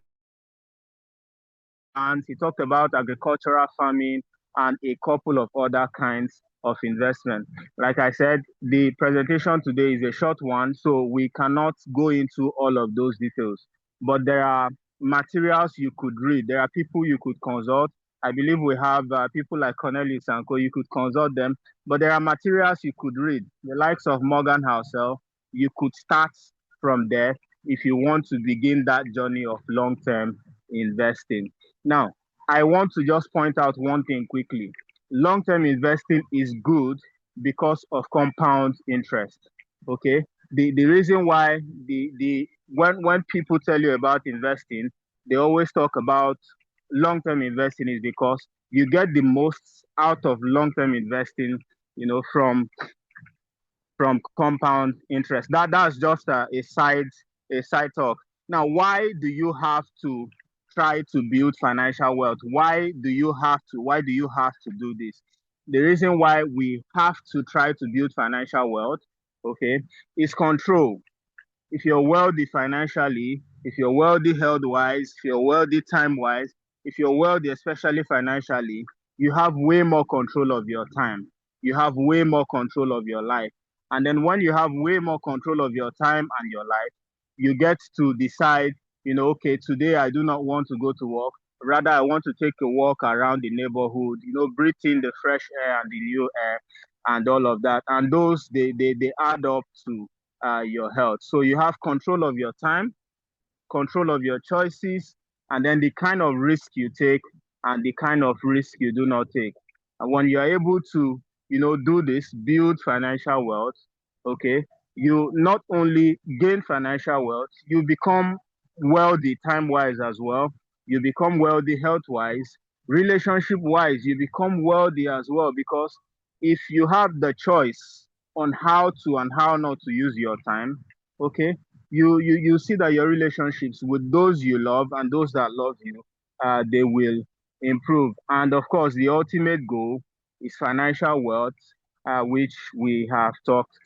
He talked about agricultural farming and a couple of other kinds of investment. Like I said, the presentation today is a short one, so we cannot go into all of those details. But there are materials you could read. There are people you could consult. I believe we have people like Cornelius and Co. You could consult them. But there are materials you could read. The likes of Morgan Housel. You could start from there if you want to begin that journey of long-term investing. Now, I want to just point out one thing quickly. Long-term investing is good because of compound interest. Okay. The reason why the when people tell you about investing, they always talk about long-term investing is because you get the most out of long-term investing, from compound interest. That's just a side talk. Now, why do you have to try to build financial wealth? Why do you have to do this? The reason why we have to try to build financial wealth, okay, is control. If you're wealthy financially, if you're wealthy health wise, if you're wealthy time wise, if you're wealthy, especially financially, you have way more control of your time. You have way more control of your life. And then when you have way more control of your time and your life, you get to decide, okay, today I do not want to go to work. Rather, I want to take a walk around the neighborhood, breathe in the fresh air and the new air and all of that. And those, they add up to your health. So you have control of your time, control of your choices, and then the kind of risk you take and the kind of risk you do not take. And when you're able to, do this, build financial wealth, okay, you not only gain financial wealth, you become wealthy time wise as well. You become wealthy health wise, relationship wise, you become wealthy as well because if you have the choice on how to and how not to use your time, okay, you see that your relationships with those you love and those that love you, they will improve. And of course, the ultimate goal is financial wealth, which we have talked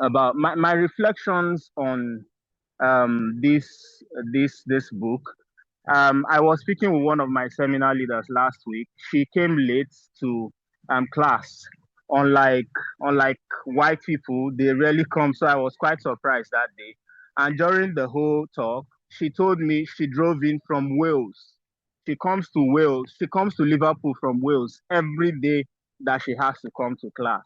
about. My reflections on this book. I was speaking with one of my seminar leaders last week. She came late to class. Unlike white people, they rarely come. So I was quite surprised that day. And during the whole talk, she told me she drove in from Wales. She comes to Wales. She comes to Liverpool from Wales every day that she has to come to class.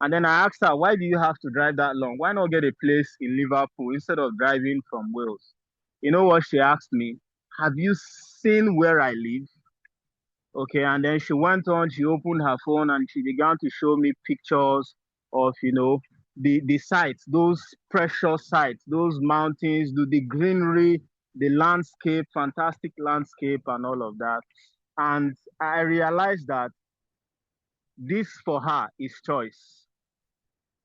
And then I asked her, why do you have to drive that long? Why not get a place in Liverpool instead of driving from Wales? You know what she asked me? Have you seen where I live? Okay, and then she went on, she opened her phone and she began to show me pictures of, the sites, those precious sites, those mountains, the greenery, the landscape, fantastic landscape and all of that. And I realized that this for her is choice.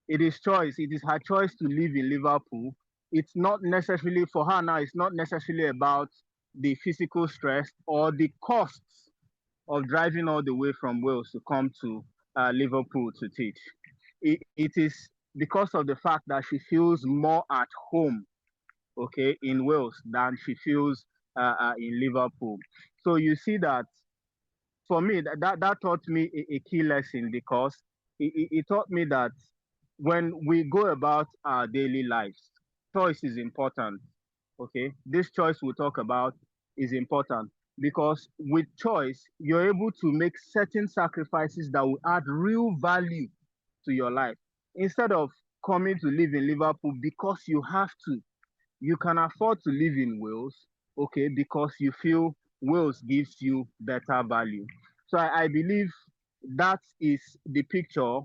It is choice. It is her choice to live in Liverpool. It's not necessarily for her now, it's not necessarily about the physical stress or the costs of driving all the way from Wales to come to Liverpool to teach. It is because of the fact that she feels more at home, okay, in Wales than she feels in Liverpool. So you see that for me, that taught me a key lesson, because it taught me that when we go about our daily lives, choice is important. Okay, this choice we'll talk about is important, because with choice, you're able to make certain sacrifices that will add real value to your life. Instead of coming to live in Liverpool because you have to, you can afford to live in Wales, okay, because you feel Wales gives you better value. So I believe that is the picture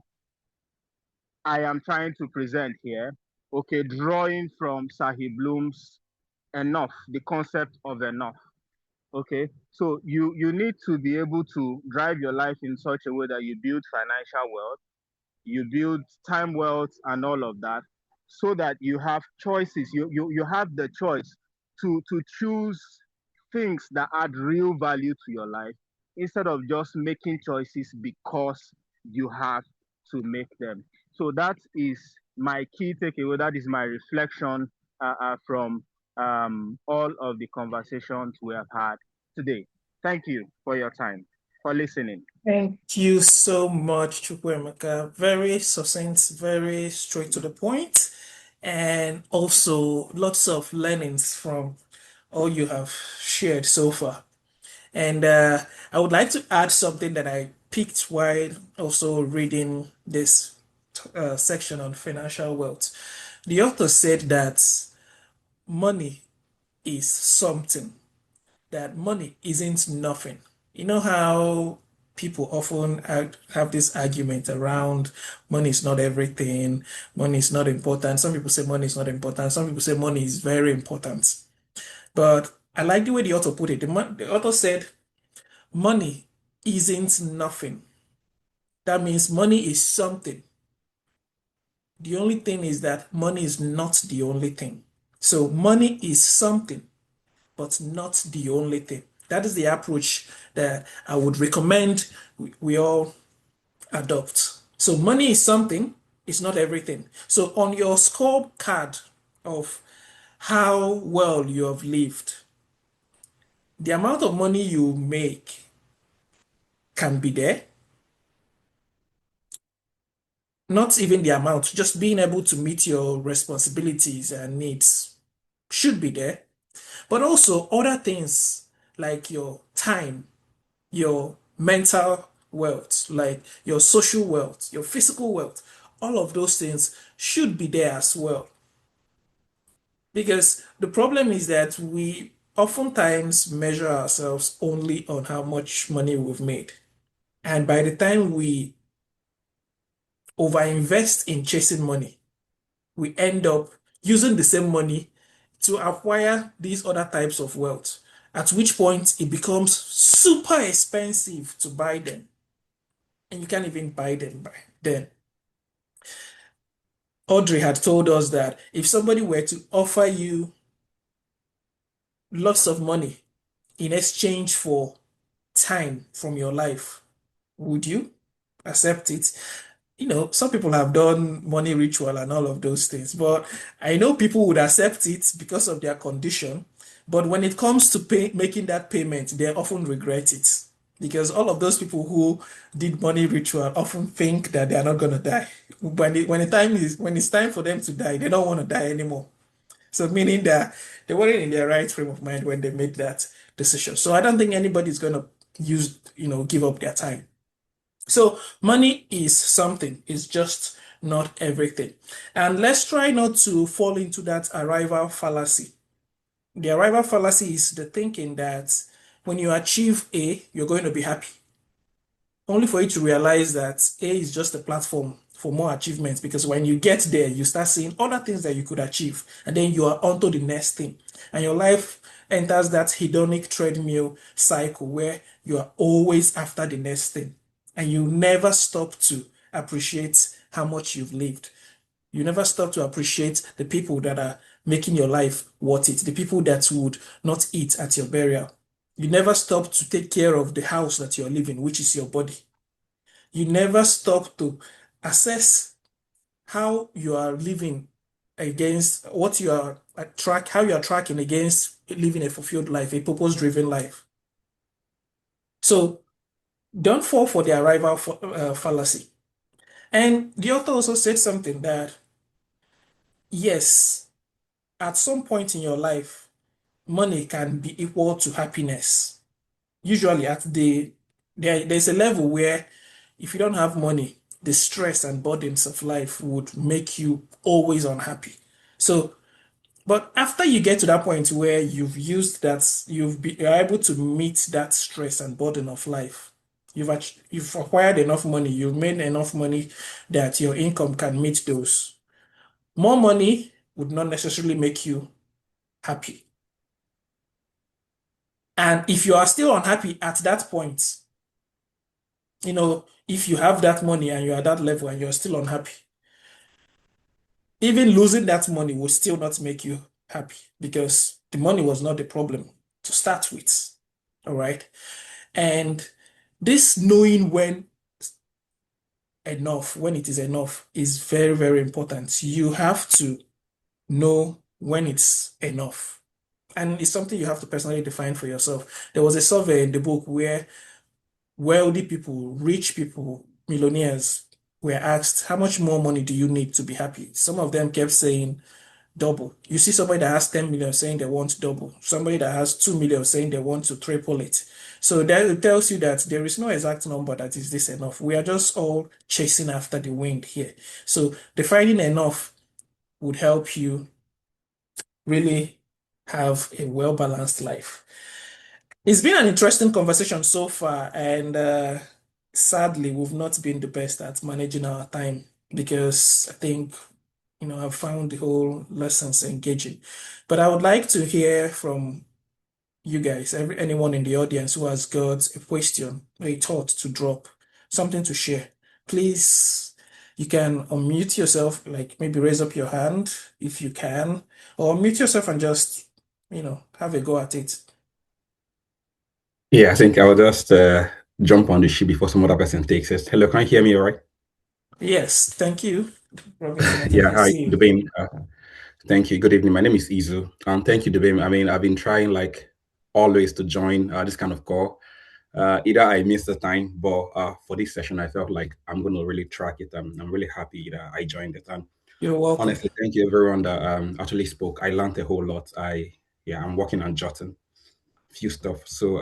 I am trying to present here, okay, drawing from Sahil Bloom's enough, the concept of enough. Okay, so you need to be able to drive your life in such a way that you build financial wealth, you build time wealth, and all of that, so that you have choices. You have the choice to choose things that add real value to your life, instead of just making choices because you have to make them. So that is my key takeaway. That is my reflection from all of the conversations we have had today. Thank you for your time, for listening. Thank you so much, Chukwuemeka. Very succinct, very straight to the point, and also lots of learnings from all you have shared so far. And I would like to add something that I picked while also reading this section on financial wealth. The author said that money is something, that money isn't nothing. You know how people often have this argument around money is not everything, money is not important. Some people say money is not important, some people say money is very important. But I like the way the author put it. The author said, money isn't nothing. That means money is something. The only thing is that money is not the only thing. So money is something, but not the only thing. That is the approach that I would recommend we all adopt. So money is something, it's not everything. So on your scorecard of how well you have lived, the amount of money you make can be there. Not even the amount, just being able to meet your responsibilities and needs should be there. But also other things like your time, your mental wealth, like your social wealth, your physical wealth, all of those things should be there as well. Because the problem is that we oftentimes measure ourselves only on how much money we've made. And by the time we overinvest in chasing money, we end up using the same money to acquire these other types of wealth, at which point it becomes super expensive to buy them. And you can't even buy them by then. Audrey had told us that if somebody were to offer you lots of money in exchange for time from your life, would you accept it? Some people have done money ritual and all of those things, but I know people would accept it because of their condition. But when it comes to making that payment, they often regret it because all of those people who did money ritual often think that they are not going to die. When it's time for them to die, they don't want to die anymore. So meaning that they weren't in their right frame of mind when they made that decision. So I don't think anybody's going to give up their time. So money is something, it's just not everything. And let's try not to fall into that arrival fallacy. The arrival fallacy is the thinking that when you achieve A, you're going to be happy, only for you to realize that A is just a platform for more achievements, because when you get there, you start seeing other things that you could achieve, and then you are onto the next thing. And your life enters that hedonic treadmill cycle where you are always after the next thing, and you never stop to appreciate how much you've lived. You never stop to appreciate the people that are making your life worth it, the people that would not eat at your burial. You never stop to take care of the house that you're living, which is your body. You never stop to assess how you are living against what you are how you are tracking against living a fulfilled life, a purpose-driven life. So don't fall for the arrival fallacy. And the author also said something that, yes, at some point in your life, money can be equal to happiness. Usually there's a level where if you don't have money, the stress and burdens of life would make you always unhappy. So, but after you get to that point where you're able to meet that stress and burden of life, you've acquired enough money, you've made enough money that your income can meet those. More money would not necessarily make you happy. And if you are still unhappy at that point, if you have that money and you're at that level and you're still unhappy, even losing that money will still not make you happy because the money was not the problem to start with. All right. And this knowing when it is enough, is very, very important. You have to know when it's enough. And it's something you have to personally define for yourself. There was a survey in the book where wealthy people, rich people, millionaires were asked, how much more money do you need to be happy? Some of them kept saying double. You see somebody that has 10 million saying they want double, somebody that has 2 million saying they want to triple it. So that tells you that there is no exact number that is this enough. We are just all chasing after the wind here. So defining enough would help you really have a well-balanced life. It's been an interesting conversation so far, and sadly, we've not been the best at managing our time because I think, I've found the whole lessons engaging. But I would like to hear from you guys, anyone in the audience who has got a question, a thought to drop, something to share. Please, you can unmute yourself, like maybe raise up your hand if you can, or mute yourself and just, have a go at it. Yeah, I think I'll just jump on the ship before some other person takes it. Hello, can you hear me all right? Yes, thank you. Robinson, I think Yeah, I hi, see you. Dubin. Thank you. Good evening. My name is Izu. And thank you, Dubin. I mean, I've been trying like always to join this kind of call. Either I missed the time, but for this session, I felt like I'm going to really track it. I'm really happy that I joined it. And You're welcome. honestly, thank you everyone that actually spoke. I learned a whole lot. I'm working on jotting a few stuff. So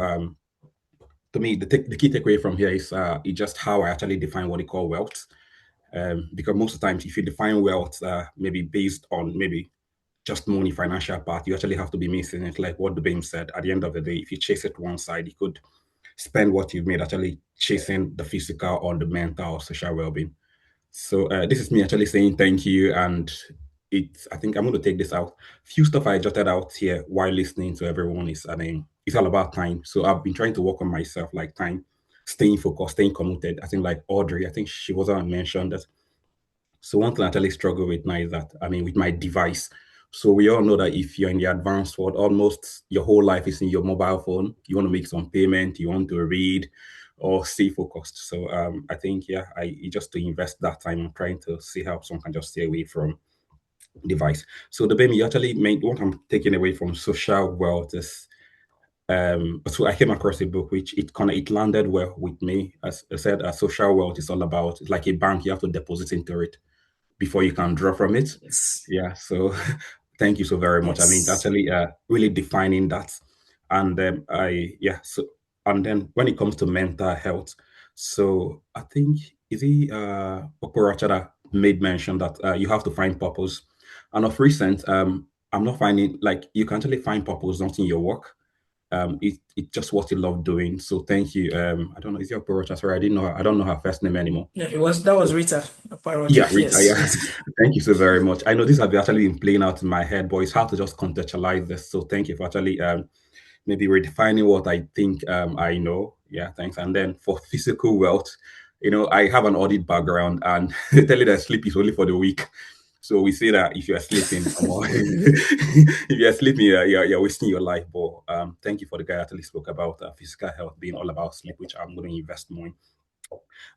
to me, the key takeaway from here is just how I actually define what they call wealth. Because most of the times, if you define wealth maybe based on maybe just money, financial part, you actually have to be missing it. Like what the Dubem said, at the end of the day, if you chase it one side, you could spend what you've made actually chasing the physical or the mental or social well-being. So this is me actually saying thank you, and I think I'm going to take this out. Few stuff I jotted out here while listening to everyone is, I mean, it's all about time. So I've been trying to work on myself, like time, staying focused, staying committed. I think like Audrey, I think she wasn't mentioned that. So one thing I actually struggle with now is that, I mean, with my device. So we all know that if you're in the advanced world, almost your whole life is in your mobile phone. You want to make some payment, you want to read or stay focused. So I think, yeah, I just to invest that time in trying to see how someone can just stay away from device. So the baby actually made what I'm taking away from social wealth is so I came across a book which it landed well with me. As I said, social wealth is all about, it's like a bank, you have to deposit into it before you can draw from it. Yes. Yeah. So thank you so very much. I mean, Yes. actually really defining that. And so and then when it comes to mental health, so I think is he Okorocha that made mention that you have to find purpose. And of recent, I'm not finding like you can actually find purpose not in your work. It's just what you love doing. So thank you. I don't know, is it Okorocha? Sorry, I don't know her first name anymore. Yeah, that was Rita Yeah, Parocha. Rita. Yes, Yeah, Rita. thank you so very much. I know this has actually been playing out in my head, but it's hard to just contextualize this. So thank you for actually maybe redefining what I think I know. Yeah, thanks. And then for physical wealth, I have an audit background, and they tell you that sleep is only for the weak. So we say that if you are sleeping, if you are sleeping, you're wasting your life. But thank you for the guy that actually spoke about physical health being all about sleep, which I'm going to invest more in.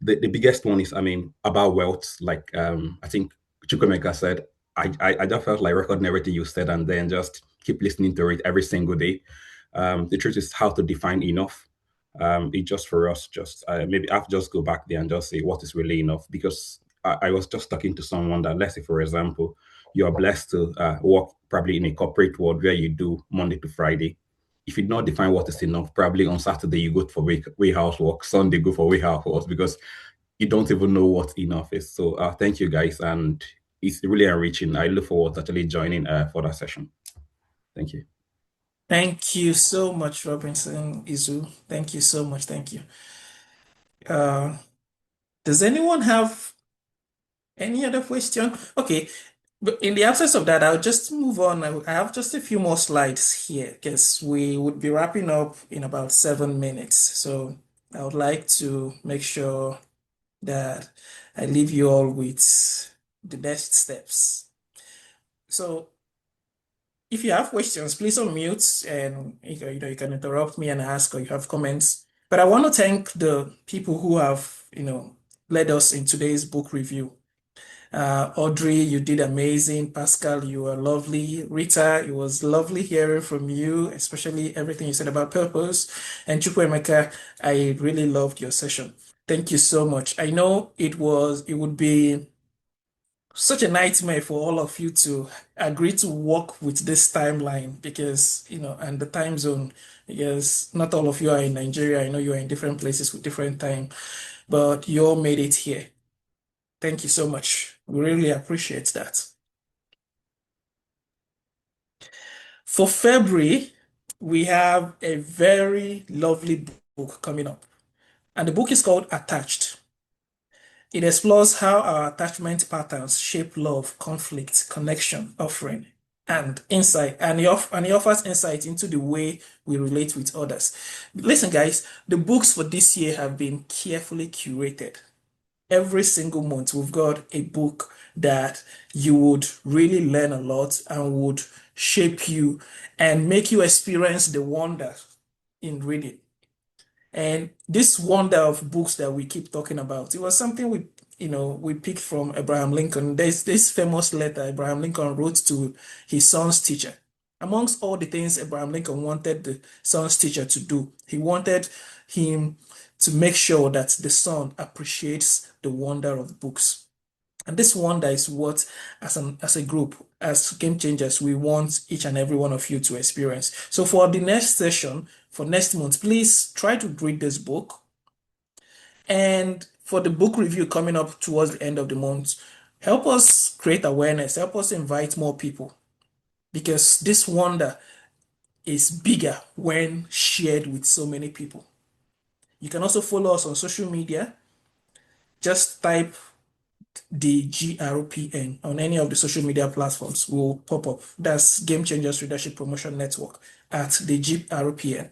The biggest one is, I mean, about wealth. Like I think Chukwemeka said, I just felt like recording everything you said and then just keep listening to it every single day. The truth is how to define enough. It just for us, just maybe I have to just go back there and just say what is really enough. Because I was just talking to someone that, let's say, for example, you are blessed to work probably in a corporate world where you do Monday to Friday. If you not define what is enough, probably on Saturday you go for warehouse work, Sunday go for warehouse work because you don't even know what enough is. So thank you guys, and it's really enriching. I look forward to actually joining for that session. Thank you. Thank you so much, Robinson Izu. Thank you so much. Thank you. Uh, does anyone have any other question? Okay, but in the absence of that, I'll just move on. I have just a few more slides here because we would be wrapping up in about 7 minutes. So I would like to make sure that I leave you all with the next steps. So if you have questions, please unmute and you can interrupt me and ask, or you have comments. But I want to thank the people who have led us in today's book review. Audrey, you did amazing. Pascal, you were lovely. Rita, it was lovely hearing from you, especially everything you said about purpose. And Chukwuemeka, I really loved your session. Thank you so much. I know it would be such a nightmare for all of you to agree to work with this timeline because, and the time zone, because not all of you are in Nigeria. I know you are in different places with different time, but you all made it here. Thank you so much. We really appreciate that. For February, we have a very lovely book coming up, and the book is called Attached. It explores how our attachment patterns shape love, conflict, connection, offering, and insight, and he offers insight into the way we relate with others. Listen, guys, the books for this year have been carefully curated. Every single month, we've got a book that you would really learn a lot and would shape you and make you experience the wonder in reading. And this wonder of books that we keep talking about, it was something we picked from Abraham Lincoln. There's this famous letter Abraham Lincoln wrote to his son's teacher. Amongst all the things Abraham Lincoln wanted the son's teacher to do, he wanted him to make sure that the son appreciates the wonder of books. And this wonder is what, as a group, as game changers, we want each and every one of you to experience. So for the next session, for next month, please try to read this book. And for the book review coming up towards the end of the month, help us create awareness, help us invite more people, because this wonder is bigger when shared with so many people. You can also follow us on social media. Just type the GRPN on any of the social media platforms will pop up. That's Game Changers Leadership Promotion Network at the GRPN.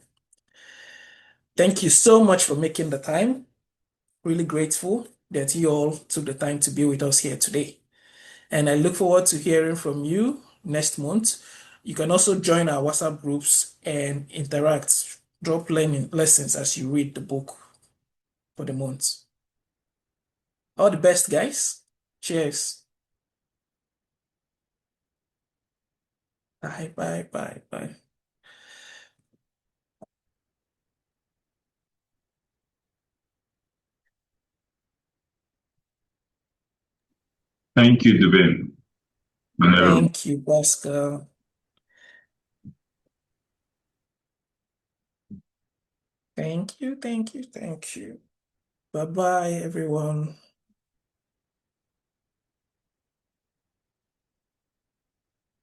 Thank you so much for making the time. Really grateful that you all took the time to be with us here today. And I look forward to hearing from you next month. You can also join our WhatsApp groups and interact, drop learning lessons as you read the book for the month. All the best, guys. Cheers. Bye, bye, bye, bye. Thank you, Dubin. Thank you, Pascal. Thank you, thank you, thank you. Bye-bye, everyone.